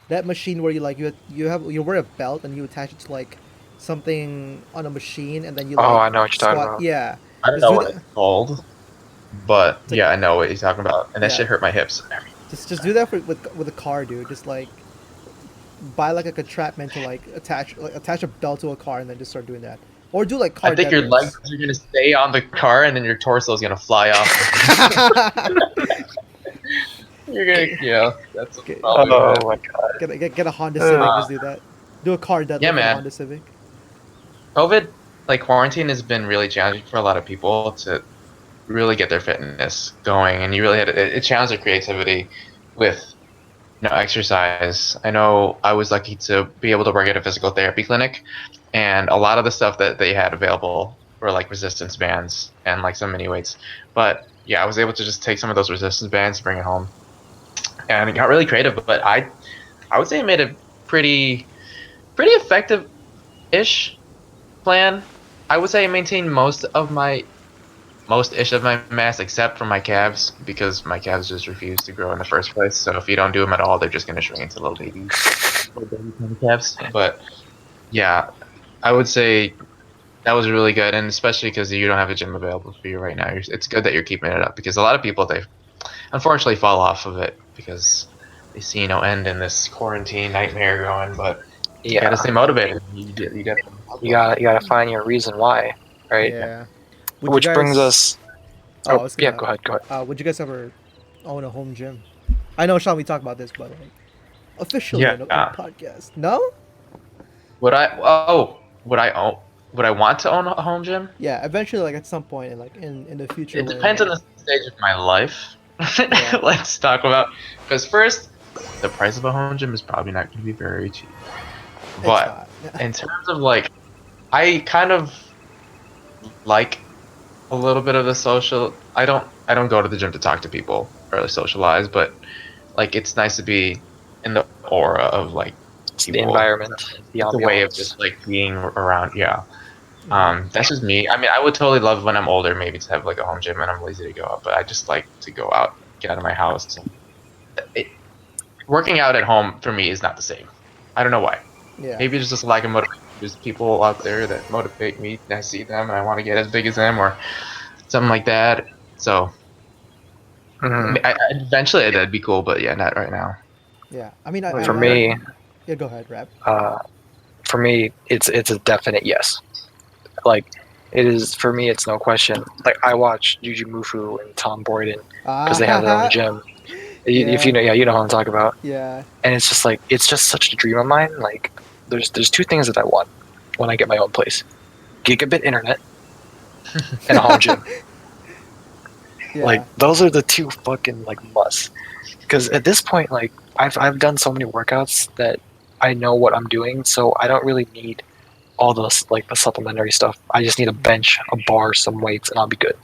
that machine where you wear a belt and you attach it to like something on a machine and then you Oh, like I know what you're talking about. Yeah, I don't just know do what that. it's called, but It's like, yeah, I know what he's talking about, and that Yeah. shit hurt my hips. just do that with a car, dude. Just like buy like a entrapment to like attach a belt to a car and then just start doing that. Or do like car I think your deadlifts. legs are gonna stay on the car, and then your torso is gonna fly off. You're gonna, yeah, that's Okay. probably Oh it. my god. Get a Honda Civic. Just do that. Do a car deadlift Yeah, with a man. Honda Civic. COVID, like quarantine, has been really challenging for a lot of people to really get their fitness going, and you really had it challenged their creativity with exercise. I know I was lucky to be able to work at a physical therapy clinic, and a lot of the stuff that they had available were like resistance bands and like some mini weights. But yeah, I was able to just take some of those resistance bands, bring it home, and it got really creative. But I would say I made a pretty effective ish plan. I would say I maintained most ish of my mass except for my calves, because my calves just refuse to grow in the first place. So if you don't do them at all, they're just gonna shrink into little baby kind of calves. But yeah, I would say that was really good, and especially because you don't have a gym available for you right now. It's good that you're keeping it up, because a lot of people, they unfortunately fall off of it because they see no end in this quarantine nightmare going. But you Yeah. gotta stay motivated. You You gotta find your reason why, right? Yeah. Would Which you guys, brings us. Oh, I Oh was yeah, gonna. go ahead. Would you guys ever own a home gym? I know, Sean. We talked about this, but like officially Yeah. on a podcast. No. Would I? Oh, would I own? Would I want to own a home gym? Yeah. Eventually, like at some point, like in the future, It when depends on like, the stage of my life. Yeah. Let's talk about, because first, the price of a home gym is probably not going to be very cheap. it's But not. in terms of like, I kind of like a little bit of the social. I don't go to the gym to talk to people or socialize, but like it's nice to be in the aura of like the environment, the It's a way of ambiance. just like being around. Yeah. Mhm. That's just me. I mean, I would totally love when I'm older, maybe to have like a home gym, and I'm lazy to go out. But I just like to go out, get out of my house. Working out at home for me is not the same. I don't know why. Yeah. Maybe it's just a lack of motivation. There's people out there that motivate me, and I see them, and I want to get as big as them, or something like that. So Mhm. eventually that'd be cool, but yeah, not right now. Yeah. I mean, For I me, yeah. Go ahead, rap. uh, it's a definite yes. Like it is for me, it's no question. Like I watch Juju Mufu and Tom Boyden because they have their own Ah, gym. If you yeah, know, yeah, you know what I'm talking about. yeah, And it's just like it's just such a dream of mine. Like there's two things that I want when I get my own place: gigabit internet and a home gym. Like yeah. those are the two fucking like musts. Because at this point, like I've done so many workouts that I know what I'm doing, so I don't really need all the like the supplementary stuff. I just need a Mhm, bench, a bar, some weights, and I'll be good,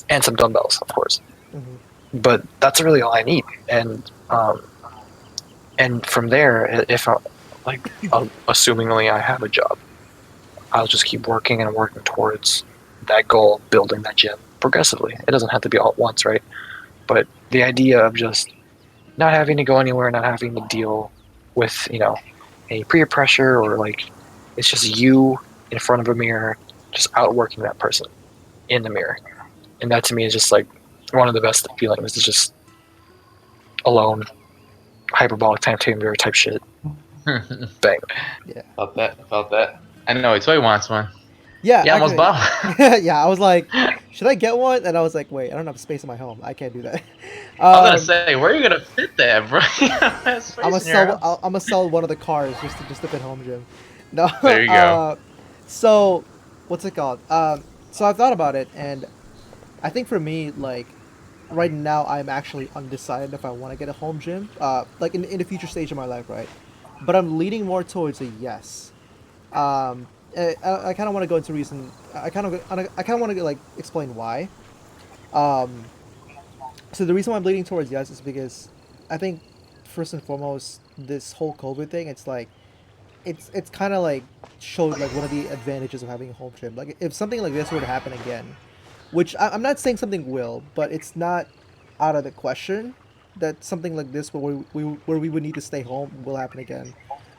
and some dumbbells, of course. mhm, But that's really all I need, and from there, if I, like assumingly I have a job, I'll just keep working and working towards that goal, building that gym progressively. It doesn't have to be all at once, right? But the idea of just not having to go anywhere, not having to deal with any peer pressure or like it's just you in front of a mirror, just outworking that person in the mirror, and that to me is just like one of the best feelings. Is just alone, hyperbolic time chamber type shit. Bang. yeah. Felt that. Felt that. I know. Toy wants one. Yeah, Yeah, almost actually, bought. yeah. I was like, should I get one? And I was like, wait, I don't have space in my home. I can't do that. I was gonna Um, say, where are you gonna fit that, bro? You don't have I'm gonna space in your sell. house. I'm gonna sell one of the cars just to fit home gym. No. There you go. So, what's it called? So I've thought about it, and I think for me, like right now, I'm actually undecided if I want to get a home gym. Like in the future stage of my life, right? But I'm leaning more towards a yes. I kind of want to go into reason. I kind of want to like explain why. Um, so the reason why I'm leaning towards yes is because I think first and foremost this whole COVID thing. It's like it's kind of like showed like one of the advantages of having a home gym. Like if something like this were to happen again, which I'm not saying something will, but it's not out of the question that something like this where we would need to stay home will happen again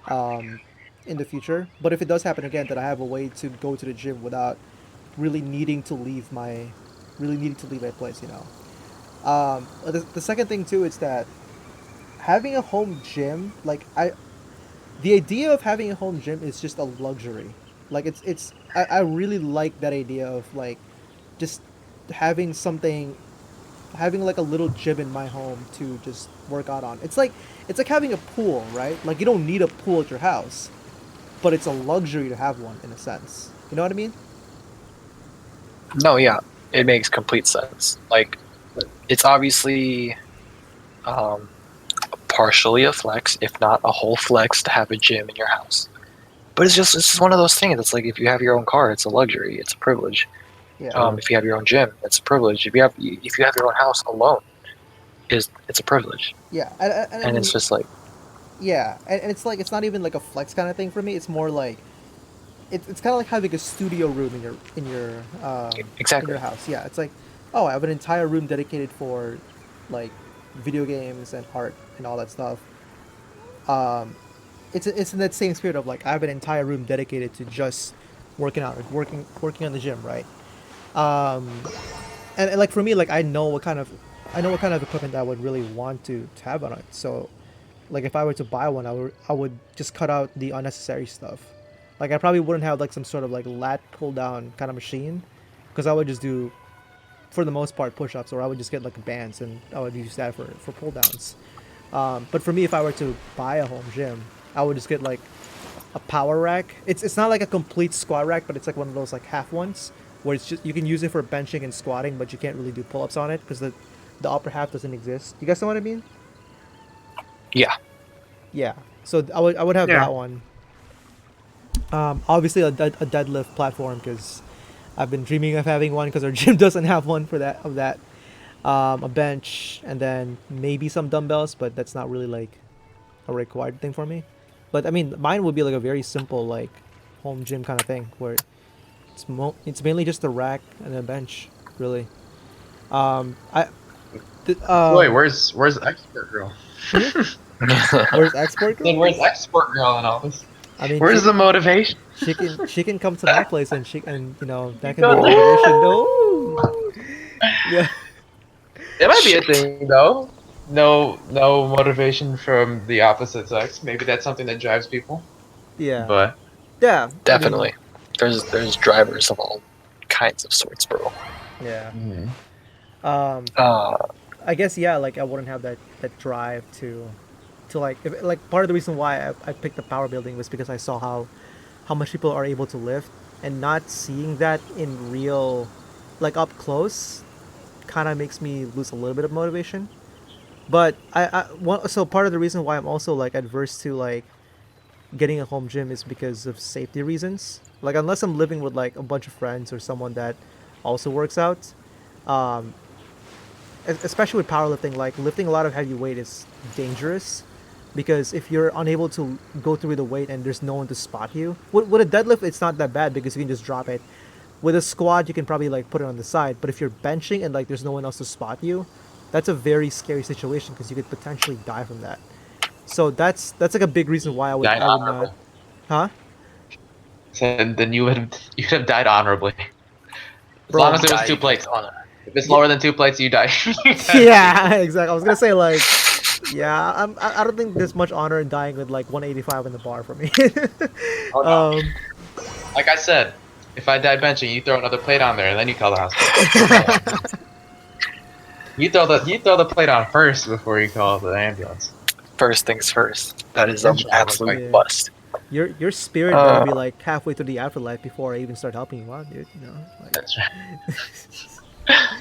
um, in the future. But if it does happen again, that I have a way to go to the gym without really needing to leave my place. The second thing too is that having a home gym, like the idea of having a home gym is just a luxury. Like I really like that idea of like just having something having like a little gym in my home to just work out on. It's like having a pool, right? Like you don't need a pool at your house, but it's a luxury to have one in a sense. You know what I mean? No, yeah, it makes complete sense. Like it's obviously um, partially a flex, if not a whole flex, to have a gym in your house. But it's just one of those things. It's like if you have your own car, it's a luxury, it's a privilege. Yeah. If you have your own gym, it's a privilege. If you have your own house alone, it's a privilege. Yeah. I And mean, it's just like yeah, and it's like it's not even like a flex kind of thing for me. It's more like it's kind of like having a studio room in exactly. your house. Yeah, it's like, oh, I have an entire room dedicated for like video games and art and all that stuff. Um, it's in that same spirit of like I have an entire room dedicated to just working out, working on the gym, right? Um, and like for me, like I know what kind of equipment I would really want to have on it. So like if I were to buy one, I would just cut out the unnecessary stuff. Like I probably wouldn't have like some sort of like lat pull down kind of machine, because I would just do for the most part push-ups, or I would just get like bands and I would use that for pull downs. But for me, if I were to buy a home gym, I would just get like a power rack. It's not like a complete squat rack, but it's like one of those like half ones where it's just you can use it for benching and squatting, but you can't really do pull-ups on it because the upper half doesn't exist. You guys know what I mean? Yeah. Yeah. So I would have Yeah. that one. Obviously a deadlift platform because I've been dreaming of having one because our gym doesn't have one for that of that. A bench and then maybe some dumbbells, but that's not really like a required thing for me. But I mean, mine would be like a very simple like home gym kind of thing where it's mainly just a rack and a bench, really. I Wait, where's expert girl? hmm? Where's export Then girl? where's expert girl in all this? I mean, Where's the motivation? she can come to my place and You that can be go a there. motivation. No, yeah, It might be a Shit. thing though. No motivation from the opposite sex. Maybe that's something that drives people. yeah, But yeah. I mean, Definitely. There's drivers of all kinds of sorts, bro. yeah. mhm. Um, Uh, I guess yeah. Like I wouldn't have that drive to like like part of the reason why I picked up power building was because I saw how much people are able to lift, and not seeing that in real, like up close, kind of makes me lose a little bit of motivation. But so part of the reason why I'm also like adverse to like getting a home gym is because of safety reasons. Like unless I'm living with like a bunch of friends or someone that also works out, um, especially with powerlifting, like lifting a lot of heavy weight is dangerous because if you're unable to go through the weight and there's no one to spot you, with a deadlift it's not that bad because you can just drop it. With a squat you can probably like put it on the side, but if you're benching and like there's no one else to spot you, that's a very scary situation because you could potentially die from that. So that's like a big reason why Died I would not, honorably. huh, So then you would have died honorably. As long bro. as it was two died plates. with honor. If it's Yeah, lower than two plates, you die. You die yeah, immediately. exactly. I was gonna say like, yeah, I don't think there's much honor in dying with like 185 in the bar for me. Oh no. um, Like I said, if I die benching, you throw another plate on there, and then you call the hospital. That's how that works. You throw the plate on first before you call the ambulance. First things first. That is And try real absolute quick. yeah, bust. your spirit better Uh, be like halfway through the afterlife before I even start helping you out, dude. You know, like That's right.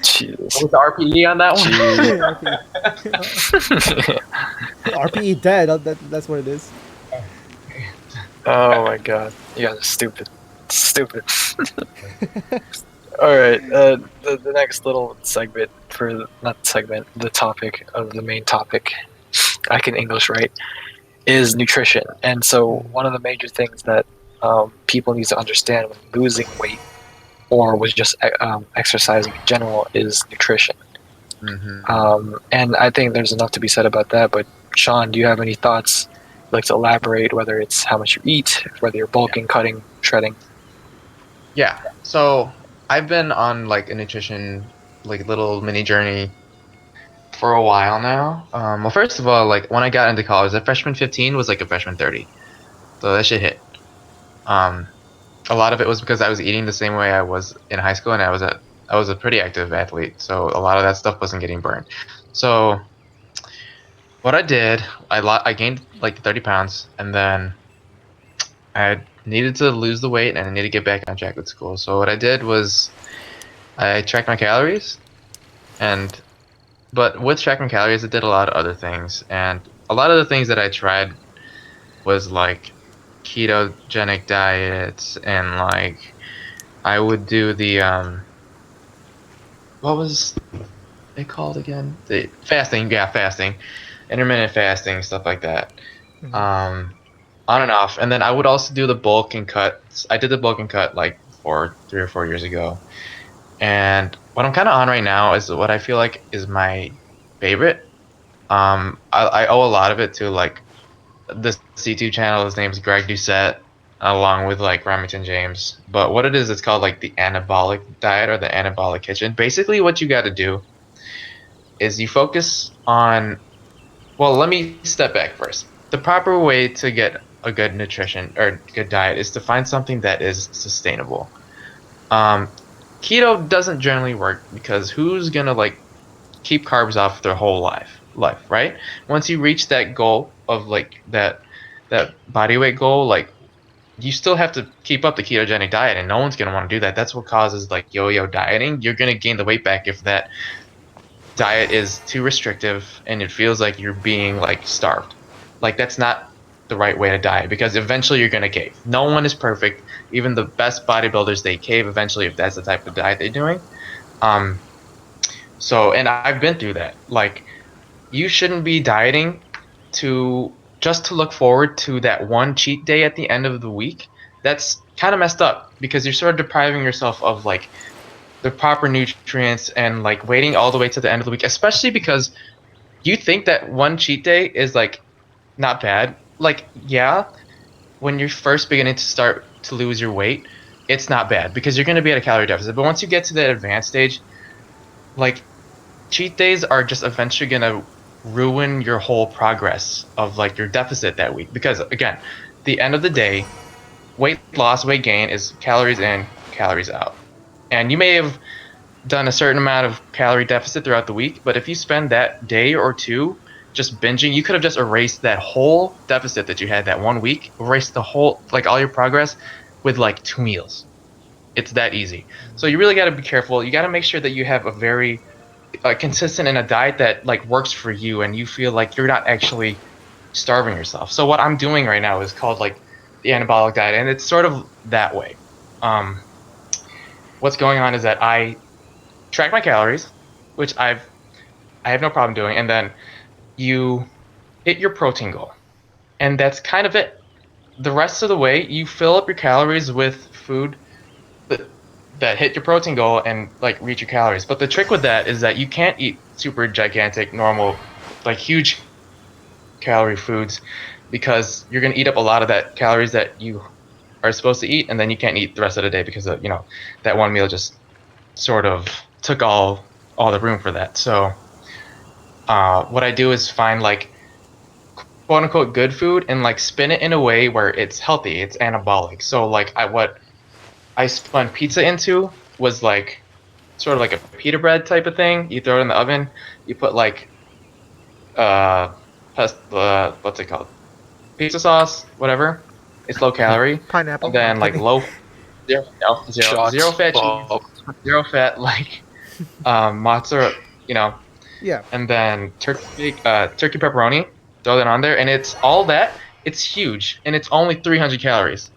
Jesus. What was the RPE on that one? Gee. RPE, RPE dead. That's what it is. Oh my god. You guys are stupid. Stupid. Alright, the next little segment not segment, the topic of the main topic, I can English right, is nutrition. And so one of the major things that people need to understand when losing weight or with just exercising in general is nutrition. Mm-hmm. And I think there's enough to be said about that. But Sean, do you have any thoughts? You'd like to elaborate, whether it's how much you eat, whether you're Yeah. bulking, cutting, shredding? Yeah. So I've been on like a nutrition like little mini journey for a while now. Well, first of all, like when I got into college, a freshman 15 was like a freshman 30, so that shit hit. Um, a lot of it was because I was eating the same way I was in high school, and I was a pretty active athlete, so a lot of that stuff wasn't getting burned. So what I did, I gained like 30 pounds, and then I needed to lose the weight, and I needed to get back on track with school. So what I did was I tracked my calories, and but with tracking calories, I did a lot of other things, and a lot of the things that I tried was like ketogenic diets, and like I would do the what was it called again? The fasting, yeah, fasting, intermittent fasting, stuff like that. Hmm. Um, on and off, and then I would also do the bulk and cuts. I did the bulk and cut like 3 or 4 years ago, and what I'm kind of on right now is what I feel like is my favorite. I owe a lot of it to like the C2 channel. His name's Greg Doucette, along with like Remington James. But what it is, it's called like the anabolic diet or the anabolic kitchen. Basically, what you got to do is you focus on. Well, let me step back first. The proper way to get a good nutrition or good diet is to find something that is sustainable. Um, Keto doesn't generally work because who's gonna like keep carbs off their whole life, right? Once you reach that goal of like that body weight goal, like you still have to keep up the ketogenic diet, and no one's gonna want to do that. That's what causes like yo-yo dieting. You're gonna gain the weight back if that diet is too restrictive and it feels like you're being like starved. Like that's not the right way to diet because eventually you're gonna cave. No one is perfect. Even the best bodybuilders, they cave eventually if that's the type of diet they're doing. Um, and I've been through that. Like you shouldn't be dieting to just to look forward to that one cheat day at the end of the week, that's kind of messed up because you're sort of depriving yourself of like the proper nutrients and like waiting all the way to the end of the week, especially because you think that one cheat day is like not bad. Like, yeah, when you're first beginning to start to lose your weight, it's not bad because you're going to be at a calorie deficit. But once you get to that advanced stage, like cheat days are just eventually going to ruin your whole progress of like your deficit that week because again, the end of the day, weight loss, weight gain is calories in, calories out. And you may have done a certain amount of calorie deficit throughout the week, but if you spend that day or two just binging, you could have just erased that whole deficit that you had that one week, erased the whole, like all your progress with like 2 meals. It's that easy. So you really got to be careful. You got to make sure that you have a very consistent in a diet that like works for you and you feel like you're not actually starving yourself. So what I'm doing right now is called like the anabolic diet, and it's sort of that way. Um, what's going on is that I track my calories, which I have no problem doing, and then you hit your protein goal. And that's kind of it. The rest of the way, you fill up your calories with food that, that hit your protein goal and like reach your calories. But the trick with that is that you can't eat super gigantic, normal, like huge calorie foods because you're going to eat up a lot of that calories that you are supposed to eat, and then you can't eat the rest of the day because of, that one meal just sort of took all the room for that. So what I do is find like quote unquote good food and like spin it in a way where it's healthy, it's anabolic. So like what I spun pizza into was like sort of like a pita bread type of thing. You throw it in the oven, you put like uh, what's it called? Pizza sauce, whatever. It's low calorie, Pineapple. and No, I'm then like kidding. low zero no, zero Shots. fat cheese, Well, zero fat like mozzarella, Yeah. and then turkey pepperoni. Throw that on there, and it's all that. It's huge, and it's only 300 calories,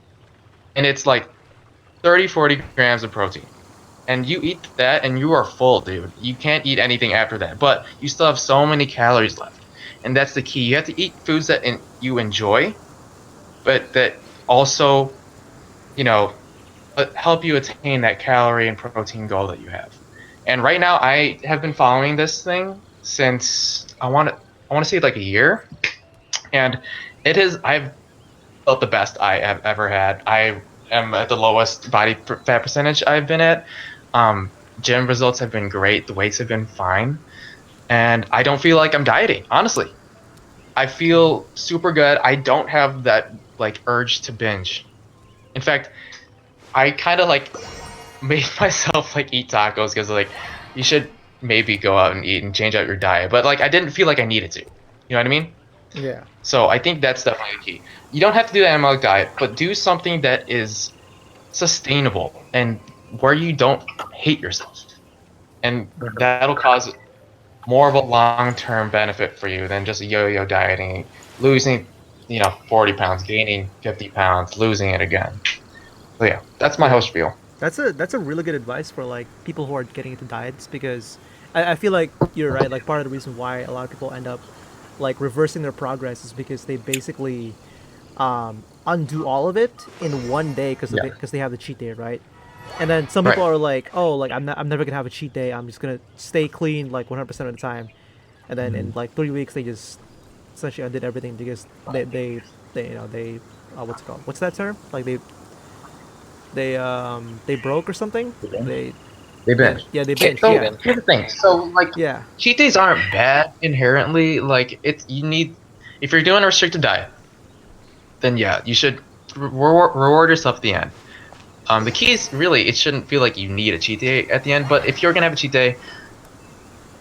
and it's like 30, 40 grams of protein. And you eat that, and you are full, dude. You can't eat anything after that, but you still have so many calories left, and that's the key. You have to eat foods that you enjoy, but that also, you know, help you attain that calorie and protein goal that you have. And right now, I have been following this thing since I want to say like a year, and I've felt the best I have ever had. I am at the lowest body fat percentage I've been at. Um, Gym results have been great. The weights have been fine, and I don't feel like I'm dieting. Honestly, I feel super good. I don't have that like urge to binge. In fact, I kind of like made myself like eat tacos because like you should maybe go out and eat and change out your diet, but like I didn't feel like I needed to. You know what I mean? Yeah. So I think that's definitely the key. You don't have to do the anabolic diet, but do something that is sustainable and where you don't hate yourself. And that'll cause more of a long-term benefit for you than just yo-yo dieting, losing, 40 pounds, gaining 50 pounds, losing it again. So yeah, that's my Yeah. whole spiel. That's a really good advice for like people who are getting into diets because I feel like you're right. Like part of the reason why a lot of people end up like reversing their progress is because they basically undo all of it in one day because Yeah. they have the cheat day, right? And then some Right. people are like, oh, like I'm never gonna have a cheat day. I'm just gonna stay clean like 100% of the time. And then in like 3 weeks, they just essentially undid everything because they they what's it called? What's that term? Like they broke or something. They They yeah binge. yeah they Okay, binged. so Yeah, here's the thing. So like yeah, cheat days aren't bad inherently. Like if you're doing a restricted diet, then yeah, you should reward yourself at the end. The key is really it shouldn't feel like you need a cheat day at the end. But if you're gonna have a cheat day,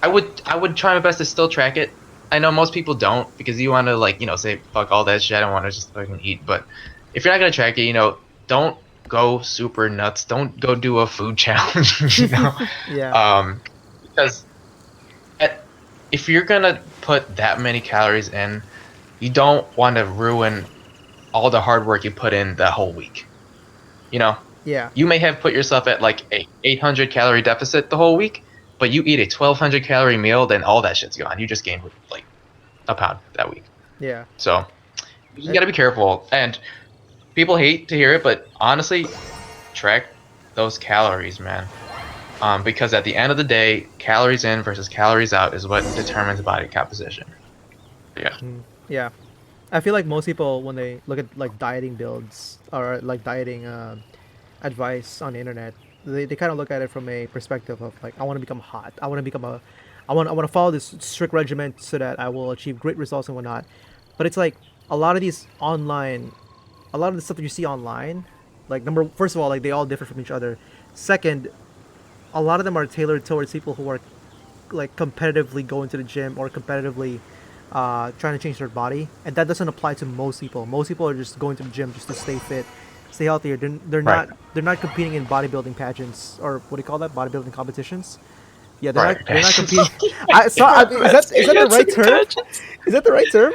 I would try my best to still track it. I know most people don't because you want to like say fuck all that shit. I want to just fucking eat. But if you're not gonna track it, don't go super nuts. Don't go do a food challenge. yeah, Um, because at, if you're gonna put that many calories in, you don't want to ruin all the hard work you put in that whole week. You know, yeah, you may have put yourself at like a 800 calorie deficit the whole week, but you eat a 1200 calorie meal, then all that shit's gone. You just gained like a pound that week. yeah. So You just gotta be careful. And people hate to hear it, but honestly, track those calories, man. Because at the end of the day, calories in versus calories out is what determines body composition. Yeah. Yeah, I feel like most people when they look at like dieting builds or like dieting advice on the internet, they kind of look at it from a perspective of like I want to become hot. I want to become a I want to follow this strict regimen so that I will achieve great results and whatnot. But it's like a lot of these online, a lot of the stuff that you see online, like number first of all, like they all differ from each other. Second, a lot of them are tailored towards people who are like competitively going to the gym or competitively trying to change their body, and that doesn't apply to most people. Most people are just going to the gym just to stay fit, stay healthier. Right. They're not competing in bodybuilding pageants or what do you call that? Bodybuilding competitions. Yeah, Right. they're not competing. Is that the right term? Is that the right term?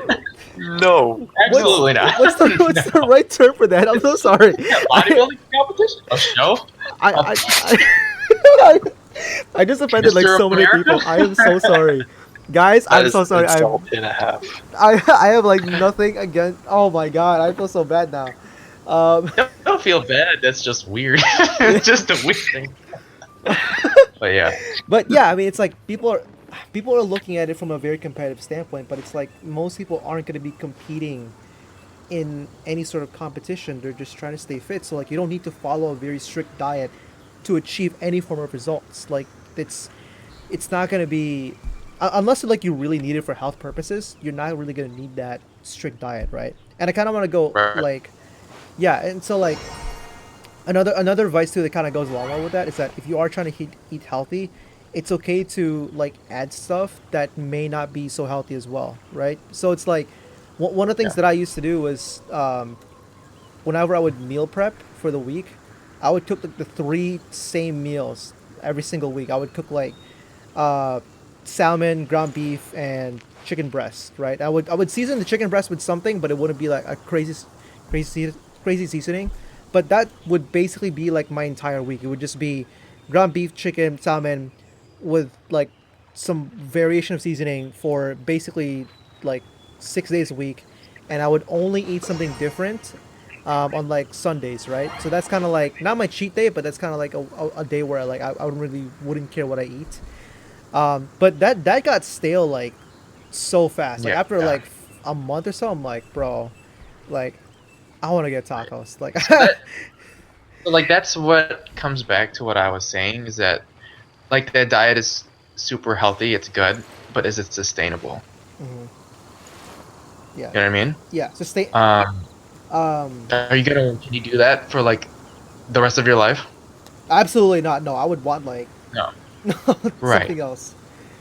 No. Absolutely not. What's the right term for that? I'm so sorry. Bodybuilding competition? A show? I I just offended like Mr. so many America? people. I am so sorry, guys. That I'm is so sorry. an insult and a half. I have like nothing against. Oh my god, I feel so bad now. Don't feel bad. That's just weird. It's just a weird thing. But yeah. But yeah, I mean, it's like people are looking at it from a very competitive standpoint, but it's like most people aren't going to be competing in any sort of competition. They're just trying to stay fit. So like, you don't need to follow a very strict diet to achieve any form of results. Like it's not going to be unless like you really need it for health purposes. You're not really going to need that strict diet, right? And I kind of want to go Right. like, yeah, and so like another advice too that kind of goes along well with that is that if you are trying to eat healthy, it's okay to like add stuff that may not be so healthy as well, right? So it's like one of the things Yeah. that I used to do was whenever I would meal prep for the week, I would cook the three same meals every single week. I would cook like uh, salmon, ground beef, and chicken breast. Right? I would season the chicken breast with something, but it wouldn't be like a crazy seasoning. But that would basically be like my entire week. It would just be ground beef, chicken, salmon, with like some variation of seasoning for basically like 6 days a week, and I would only eat something different on like Sundays, right? So that's kind of like not my cheat day, but that's kind of like a day where I really wouldn't care what I eat. But that got stale like so fast. Like Yeah. after like a month or so, I'm like, bro, like I want to get tacos. Like, So, like that's what comes back to what I was saying is that like that diet is super healthy, it's good, but is it sustainable? mhm, You yeah, know what I mean? yeah. So stay. Um, Um, are you gonna can you do that for like the rest of your life? absolutely not. No, I would want like No. Right. something else.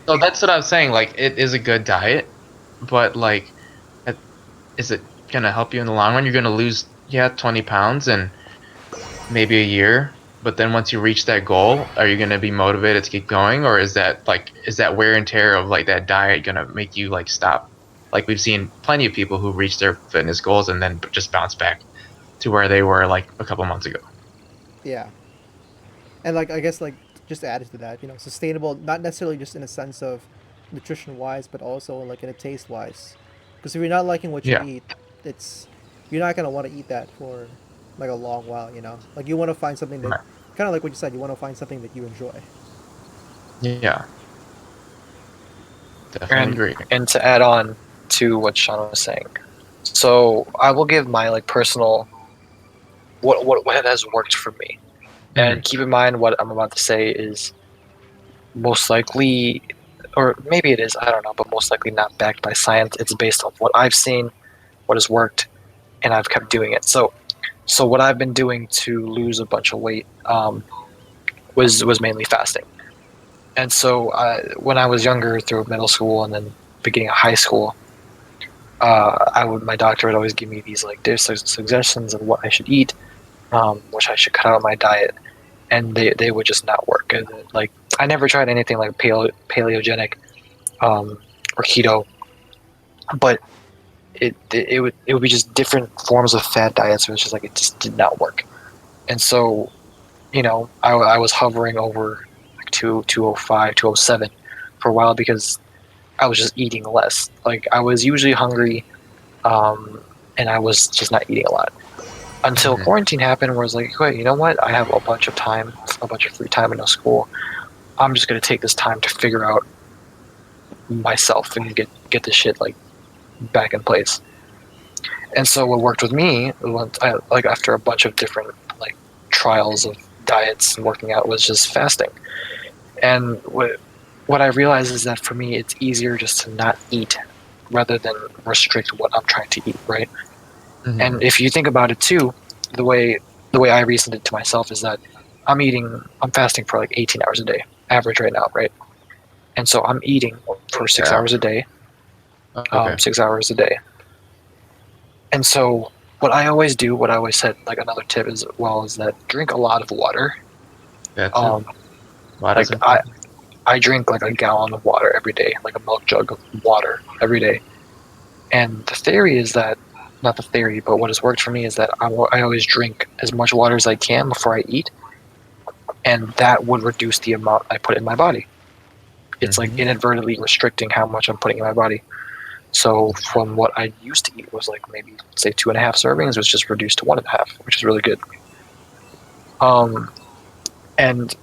So that's what I was saying. Like it is a good diet, but like, it- is it gonna help you in the long run? You're gonna lose 20 pounds in maybe a year, but then once you reach that goal, are you gonna be motivated to keep going, or is that wear and tear of like that diet gonna make you like stop? Like we've seen plenty of people who reach their fitness goals and then just bounce back to where they were like a couple months ago. Yeah, and like I guess like just added to that, sustainable, not necessarily just in a sense of nutrition wise, but also like in a taste wise. Because if you're not liking what you Yeah. eat, it's you're not gonna want to eat that for like a long while. Like you want to find something that Right. kind of like what you said. You want to find something that you enjoy. Yeah. Definitely agree. And to add on to what Sean was saying, so I will give my like personal what has worked for me. And keep in mind what I'm about to say is most likely, or maybe it is, I don't know, but most likely not backed by science. It's based on what I've seen, what has worked, and I've kept doing it. So what I've been doing to lose a bunch of weight was mainly fasting. And so when I was younger, through middle school and then beginning of high school, my doctor would always give me these like suggestions of what I should eat, which I should cut out of my diet, and they would just not work. And, like I never tried anything like paleogenic or keto, but it would be just different forms of fat diets. It was just like it just did not work. And so, I was hovering over like 205, 207 for a while because I was just eating less. Like I was usually hungry, and I was just not eating a lot. Until quarantine happened, where I was like, wait, you know what? I have a bunch of time, a bunch of free time in no school. I'm just gonna take this time to figure out myself and get this shit like back in place. And so what worked with me, like after a bunch of different like trials of diets and working out, was just fasting. And what I realized is that for me, it's easier just to not eat rather than restrict what I'm trying to eat, right? And if you think about it too, the way I reasoned it to myself is that I'm fasting for like 18 hours a day, average right now, right? And so I'm eating for 6 hours a day, Okay. 6 hours a day. And so what I always do, what I always said, like another tip as well, is that drink a lot of water. That too. Um, Water's like important. I drink like a gallon of water every day, like a milk jug of water every day. And the theory is that, not the theory, but what has worked for me is that I always drink as much water as I can before I eat, and that would reduce the amount I put in my body. It's like inadvertently restricting how much I'm putting in my body. So from what I used to eat was like maybe say 2.5 servings, was just reduced to 1.5, which is really good. And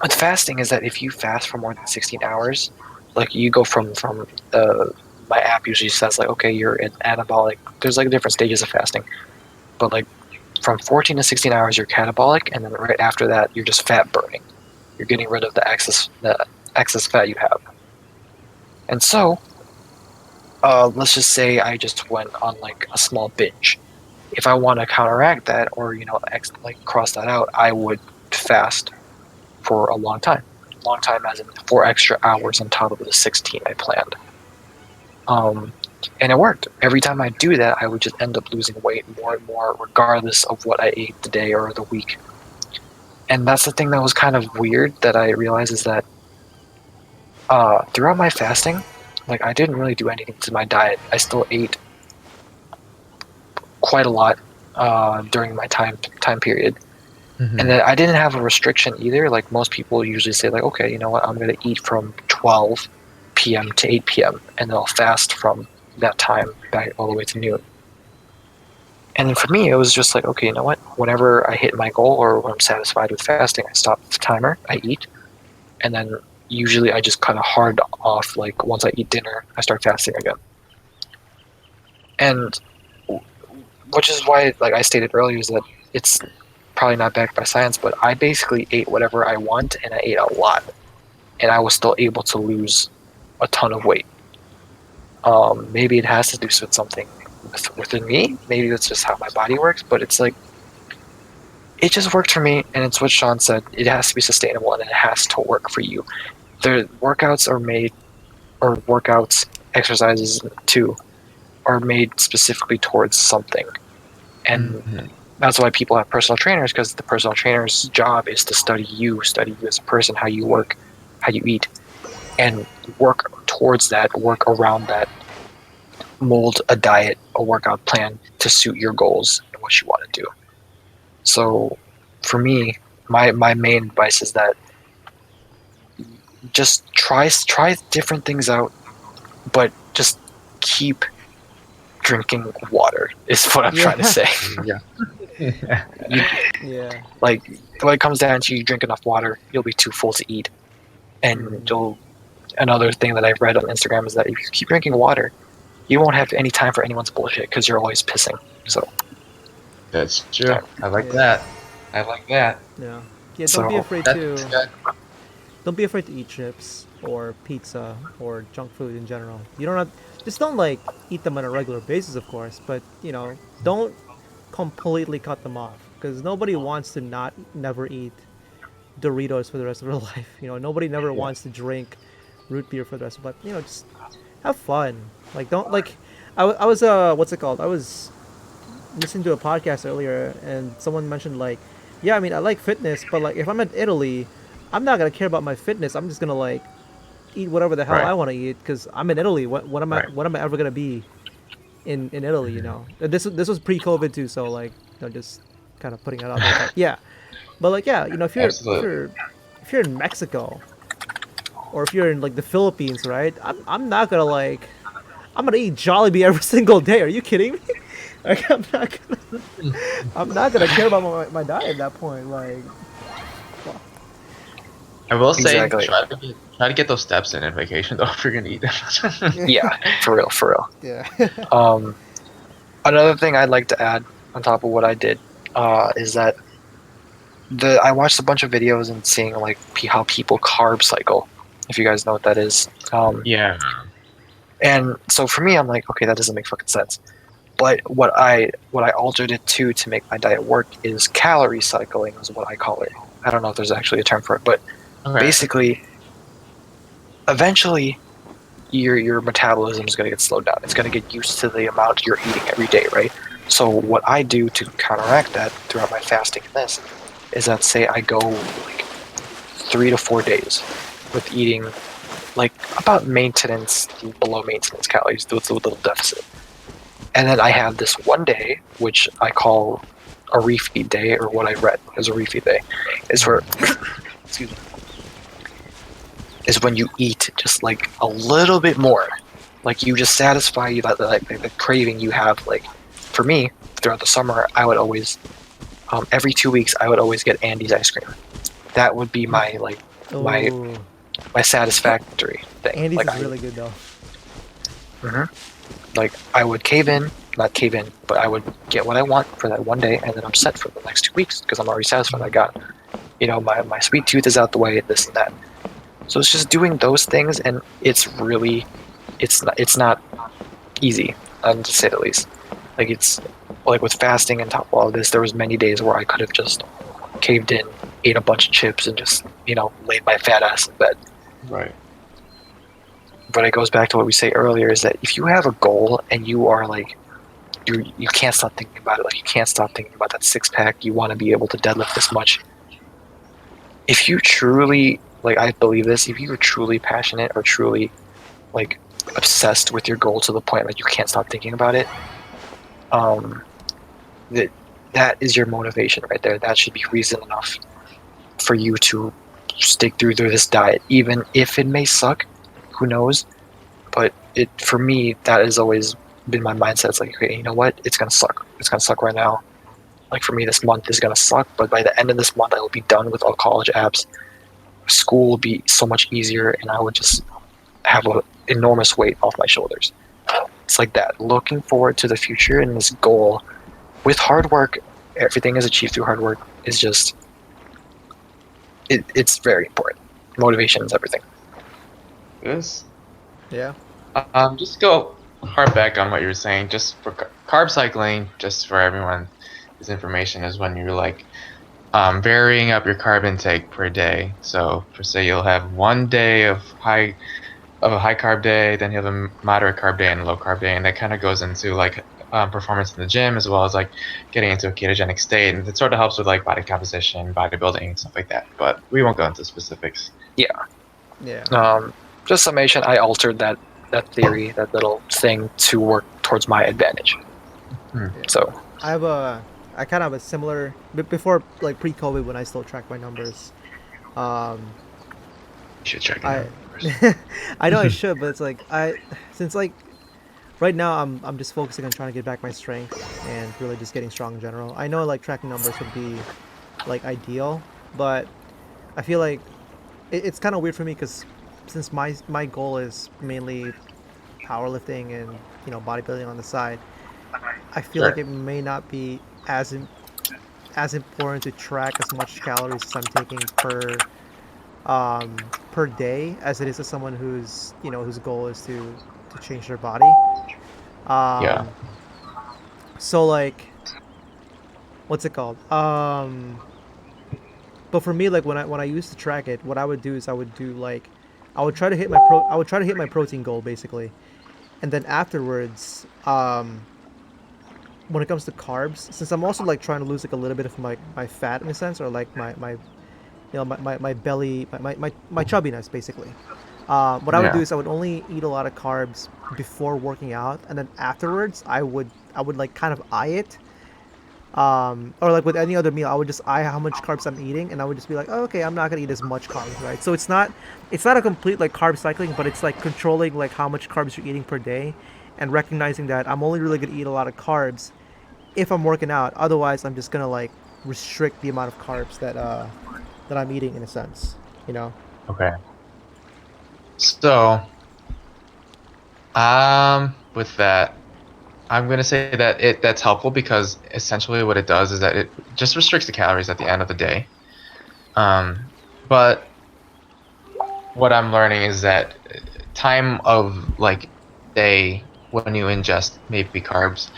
with fasting is that if you fast for more than 16 hours, like you go from my app usually says like, okay, you're in anabolic. There's like different stages of fasting, but like from 14 to 16 hours you're catabolic, and then right after that you're just fat burning. You're getting rid of the excess fat you have. And so let's just say I just went on like a small binge. If I want to counteract that, or like cross that out, I would fast for a long time. Long time as in 4 extra hours on top of the 16 I planned. And it worked. Every time I do that, I would just end up losing weight more and more, regardless of what I ate the day or the week. And that's the thing that was kind of weird that I realized is that throughout my fasting, like I didn't really do anything to my diet. I still ate quite a lot during my time period. And then I didn't have a restriction either. Like most people usually say like, okay, you know what, I'm going to eat from 12 p.m. to 8 p.m. and then I'll fast from that time back all the way to noon. And then for me, it was just like, okay, you know what, whenever I hit my goal or when I'm satisfied with fasting, I stop the timer, I eat, and then usually I just kind of hard off, like once I eat dinner, I start fasting again. And which is why, like I stated earlier, is that it's probably not backed by science, but I basically ate whatever I want, and I ate a lot, and I was still able to lose a ton of weight. Maybe it has to do with something within me. Maybe it's just how my body works, but it's like it just worked for me, and it's what Sean said. It has to be sustainable, and it has to work for you. The workouts are made, or workouts, exercises too, are made specifically towards something, and that's why people have personal trainers, because the personal trainer's job is to study you as a person, how you work, how you eat, and work towards that, work around that, mold a diet, a workout plan to suit your goals and what you want to do. So for me, my main advice is that just try different things out, but just keep drinking water is what I'm trying to say. Yeah. Like when it comes down to you drink enough water, you'll be too full to eat. And another thing that I've read on Instagram is that if you keep drinking water, you won't have any time for anyone's bullshit because you're always pissing. So That's true. I like that. I like that. Yeah. Yeah, So, don't be afraid That's to good. don't be afraid to eat chips or pizza or junk food in general. You don't have just don't like eat them on a regular basis, of course, but don't completely cut them off because nobody wants to never eat Doritos for the rest of their life. Nobody never wants to drink root beer for the rest of their life. Just have fun. Like don't like I was what's it called? I was listening to a podcast earlier and someone mentioned like, yeah, I mean I like fitness, but like if I'm in Italy, I'm not gonna care about my fitness. I'm just gonna like eat whatever the hell I want to eat because I'm in Italy. What am I ever gonna be in Italy? This was pre-COVID too, so like just kind of putting it out there. But yeah, but like yeah, if you're in Mexico or if you're in like the Philippines, right? I'm not gonna like I'm gonna eat Jollibee every single day. Are you kidding me? Like I'm not gonna care about my diet at that point. Like, fuck. I will say, Exactly. try to get those steps in vacation though if you're gonna eat them. Yeah, for real, for real. Yeah. Um, Another thing I'd like to add on top of what I did is that I watched a bunch of videos and seeing like how people carb cycle, if you guys know what that is. Yeah. And so for me, I'm like, okay, that doesn't make fucking sense. But what I altered it to make my diet work is calorie cycling is what I call it. I don't know if there's actually a term for it, but Okay. basically, eventually, your metabolism is going to get slowed down. It's going to get used to the amount you're eating every day, right? So what I do to counteract that throughout my fasting and this is that say I go like 3 to 4 days with eating like about maintenance, below maintenance calories, with a little deficit. And then I have this one day, which I call a refeed day, or what I read as a refeed day, is where, excuse me, is when you eat just like a little bit more, like you just satisfy you that like the craving you have. Like for me, throughout the summer, I would always, every 2 weeks, I would always get Andy's ice cream. That would be my like my Oh, my satisfactory thing. Andy's Like is really good though. like I would cave in, not cave in, but I would get what I want for that one day, and then I'm set for the next 2 weeks because I'm already satisfied. I got, my sweet tooth is out the way, this and that. So it's just doing those things, and it's really, it's not easy, to say the least. Like it's like with fasting and top of all of this, there was many days where I could have just caved in, ate a bunch of chips, and just laid my fat ass in bed. Right. But it goes back to what we say earlier: is that if you have a goal and you are like you can't stop thinking about it, like you can't stop thinking about that six pack, you want to be able to deadlift this much. If you truly, like, I believe this, if you are truly passionate or truly like obsessed with your goal to the point like you can't stop thinking about it, that is your motivation right there. That should be reason enough for you to stick through this diet, even if it may suck. Who knows? But for me, that has always been my mindset. It's like, okay, you know what? It's gonna suck. It's gonna suck right now. Like for me, this month is gonna suck, but by the end of this month, I will be done with all college apps. School will be so much easier, and I would just have an enormous weight off my shoulders. It's like that. Looking forward to the future and this goal with hard work. Everything is achieved through hard work. Is just it's very important. Motivation is everything. Yes. Yeah. Just go hard back on what you were saying. Just for carb cycling, just for everyone's information, is when you're like varying up your carb intake per day. So, for say you'll have one day of a high carb day, then you have a moderate carb day and a low carb day, and that kind of goes into like performance in the gym as well as like getting into a ketogenic state, and it sort of helps with like body composition, bodybuilding, and stuff like that. But we won't go into specifics. Yeah. Yeah. Just summation. I altered that theory, that little thing, to work towards my advantage. So I kind of have a similar before, like pre-COVID, when I still track my numbers. Um, You should check it I out. I know I should, but it's like since like right now I'm just focusing on trying to get back my strength and really just getting strong in general. I know like tracking numbers would be like ideal, but I feel like it's kind of weird for me because since my goal is mainly powerlifting and bodybuilding on the side, I feel Sure. like it may not be as important to track as much calories as I'm taking per day as it is to someone whose goal is to change their body. Yeah. Um, so like, what's it called? But for me, like when I used to track it, what I would do is I would try to hit my protein goal basically, and then afterwards, when it comes to carbs, since I'm also like trying to lose like a little bit of my fat in a sense, or like my belly, my chubbiness basically. What I would do Yeah. is I would only eat a lot of carbs before working out, and then afterwards I would like kind of eye it, or like with any other meal, I would just eye how much carbs I'm eating, and I would just be like, oh, okay, I'm not gonna eat as much carbs, right? So it's not a complete like carb cycling, but it's like controlling like how much carbs you're eating per day, and recognizing that I'm only really gonna eat a lot of carbs if I'm working out. Otherwise, I'm just gonna like restrict the amount of carbs that I'm eating in a sense. You know. Okay. So, with that, I'm gonna say that that's helpful because essentially what it does is that it just restricts the calories at the end of the day. But what I'm learning is that time of like day when you ingest maybe carbs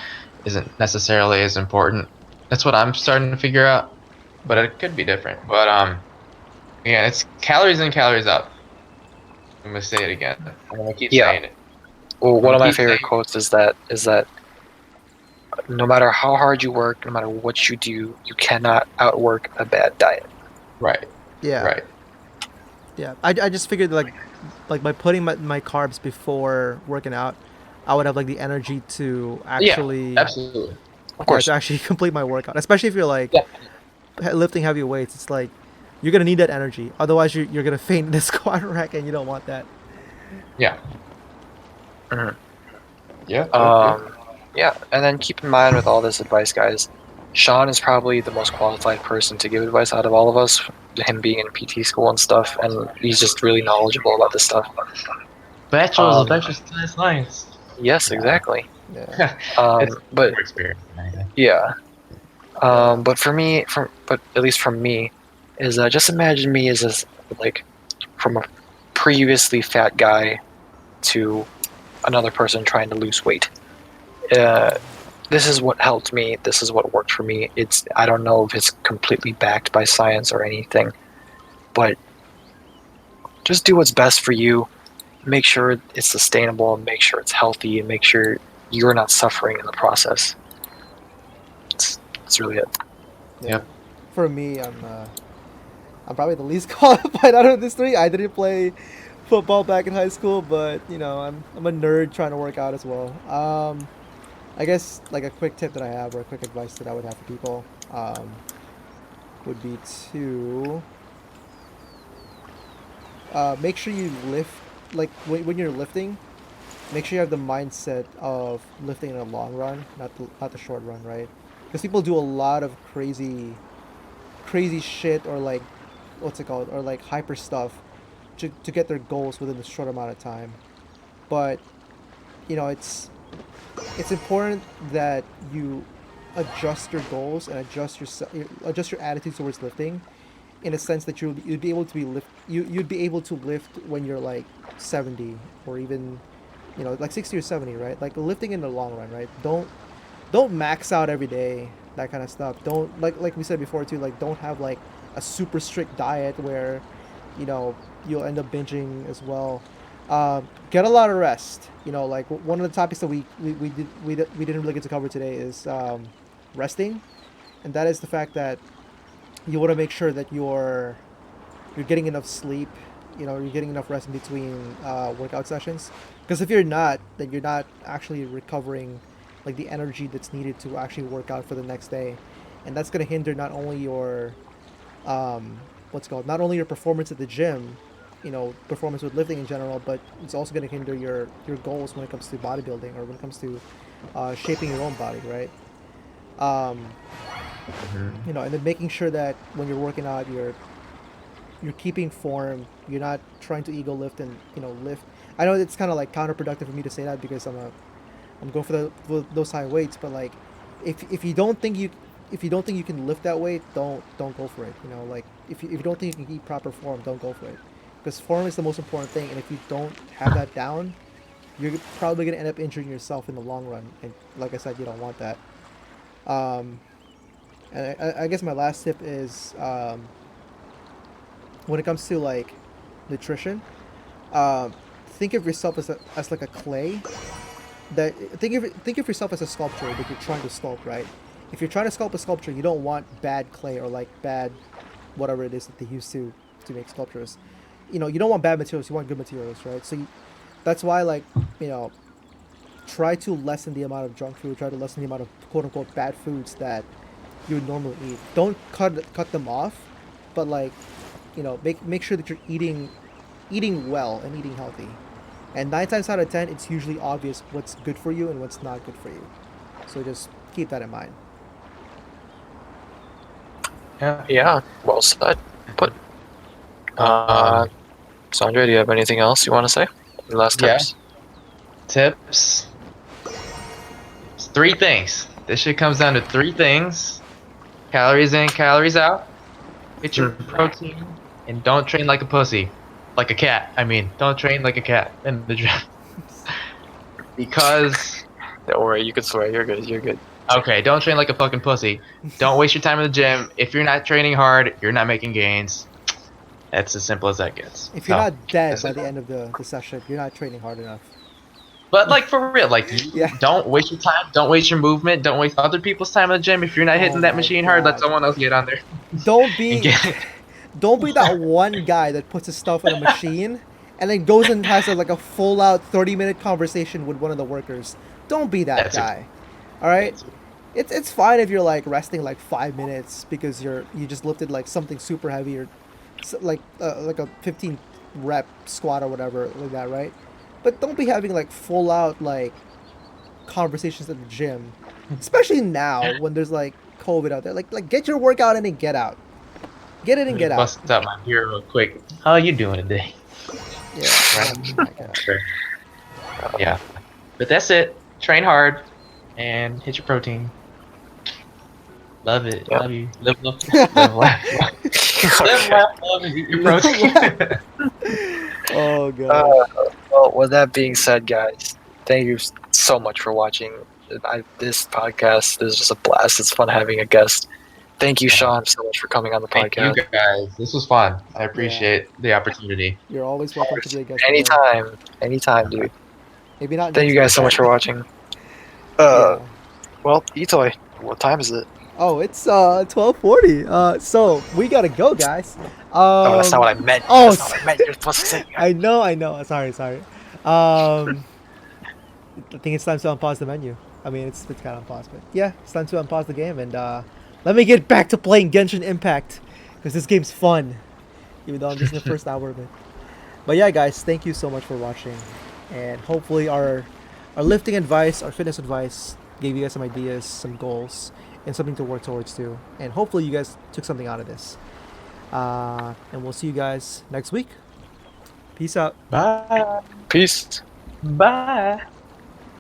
isn't necessarily as important. That's what I'm starting to figure out, but it could be different. But again, it's calories in, calories out. I'm gonna say it again. I'm gonna keep Yeah. saying it. Well, I'm one gonna of my keep favorite saying quotes is that no matter how hard you work, no matter what you do, you cannot outwork a bad diet. right, Yeah. right. Yeah. I just figured like by putting my carbs before working out, I would have like the energy to Yeah, actually absolutely. Of yeah to course. actually complete my workout. Especially if you're like Yeah, lifting heavy weights, it's like you're gonna need that energy. Otherwise, you're gonna faint in the squat rack, and you don't want that. yeah, Mhm. yeah, yep, yep. Um, yeah, and then keep in mind with all this advice, guys, Sean is probably the most qualified person to give advice out of all of us, him being in PT school and stuff, and he's just really knowledgeable about this stuff. Bachelor's of Um, exercise science. yes, Yeah, exactly. yeah, It's But more experience than anything. yeah, yeah, but for me, but at least from me, is just imagine me as this, like, from a previously fat guy to another person trying to lose weight. Uh, this is what helped me. This is what worked for me. I don't know if it's completely backed by science or anything, but just do what's best for you. Make sure it's sustainable, and make sure it's healthy, and make sure you're not suffering in the process. That's really it. yeah. Yep. For me, I'm probably the least qualified out of these three. I didn't play football back in high school, but you know, I'm a nerd trying to work out as well. I guess like a quick tip that I have or a quick advice that I would have for people would be to make sure you lift like when you're lifting. Make sure you have the mindset of lifting in the long run, not the short run, right? Because people do a lot of crazy shit or like what's it called or like hyper stuff to get their goals within a short amount of time. But you know, it's important that you adjust your goals and adjust your attitude towards lifting in a sense that you'd be able to be you'd be able to lift when you're like 70 or even you know like 60 or 70, right? Like lifting in the long run, right? Don't max out every day, that kind of stuff. Don't like we said before too, like don't have like a super strict diet where you know you'll end up binging as well. Get a lot of rest. You know, like one of the topics that we didn't really get to cover today is resting, and that is the fact that you want to make sure that you're getting enough sleep. You know, you're getting enough rest in between workout sessions. Because if you're not, then you're not actually recovering like the energy that's needed to actually work out for the next day, and that's gonna hinder not only your what's it called not only your performance at the gym, you know, performance with lifting in general, but it's also gonna hinder your goals when it comes to bodybuilding or when it comes to shaping your own body, right? Um, Hmm. you know, and then making sure that when you're working out, you're keeping form. You're not trying to ego lift and you know lift. I know it's kind of like counterproductive for me to say that because I'm going for those high weights, but like if you don't think you can lift that weight, don't go for it. You know, like if you don't think you can keep proper form, don't go for it. Because form is the most important thing, and if you don't have that down, you're probably gonna end up injuring yourself in the long run. And like I said, you don't want that. Um, and I guess my last tip is when it comes to like nutrition, um, think of yourself as like a clay that think of yourself as a sculpture that you're trying to sculpt, right? If you're trying to sculpt a sculpture, you don't want bad clay or like bad whatever it is that they use to make sculptures. You know, you don't want bad materials. You want good materials, right? That's why like you know try to lessen the amount of junk food. Try to lessen the amount of quote unquote bad foods that you would normally eat. Don't cut them off, but like you know make sure that you're eating well and eating healthy. And 9 times out of 10, it's usually obvious what's good for you and what's not good for you. So just keep that in mind. Yeah. Yeah, well said. But Um, Sandra, do you have anything else you want to say? Any last yeah. tips? Tips. It's three things. This shit comes down to three things: calories in, calories out. Get your Hmm. protein, and don't train like a pussy, like a cat. I mean, don't train like a cat in the gym because Don't worry, you can swear. You're good. You're good. okay, don't train like a fucking pussy. Don't waste your time in the gym. If you're not training hard, you're not making gains. That's as simple as that gets. If you're So not dead that's by it. the end of the session, you're not training hard enough. But like for real, like Yeah. you don't waste your time, don't waste your movement, don't waste other people's time in the gym. If you're not Oh hitting that my machine hard, let god. someone else get on there Don't and be get it. don't be that one guy that puts his stuff in a machine and then goes and has like a full out 30-minute conversation with one of the workers. Don't be that That's it. guy. All right? That's it. It's fine if you're like resting like 5 minutes because you just lifted like something super heavy or like a 15 rep squat or whatever like that, right? But don't be having like full out like conversations at the gym, especially now when there's like COVID out there. Like get your workout in and get out. Get it Let and me get out. bust out my beer real quick. How are you doing today? Yeah. Right. Oh my god. Sure. Yeah. But that's it. Train hard and hit your protein. Love it. Yep. Love you. Live, love, live, laugh. Live, Okay. laugh, love, and eat your protein. Oh Uh, gosh. well, with that being said, guys, thank you so much for watching. This podcast is just a blast. It's fun having a guest. Thank you, Sean, so much for coming on the Thank you podcast. guys. This was fun. I Yeah. appreciate the opportunity. You're always welcome to be a guest again. Anytime, dude. Maybe not Thank next you guys week. so much for watching. Yeah. Well, Itoy, what time is it? Oh, it's 12:40. So we gotta go, guys. Oh, that's not what I meant. Oh, That's not what I meant. You're supposed to say. I know. Sorry. I think it's time to unpause the menu. I mean, it's kind of unpaused, but yeah, it's time to unpause the game and let me get back to playing Genshin Impact because this game's fun, even though I'm just in the first hour of it. But yeah, guys, thank you so much for watching, and hopefully our lifting advice, our fitness advice, gave you guys some ideas, some goals, and something to work towards too. And hopefully you guys took something out of this. And we'll see you guys next week. Peace out. Bye. Peace. Bye.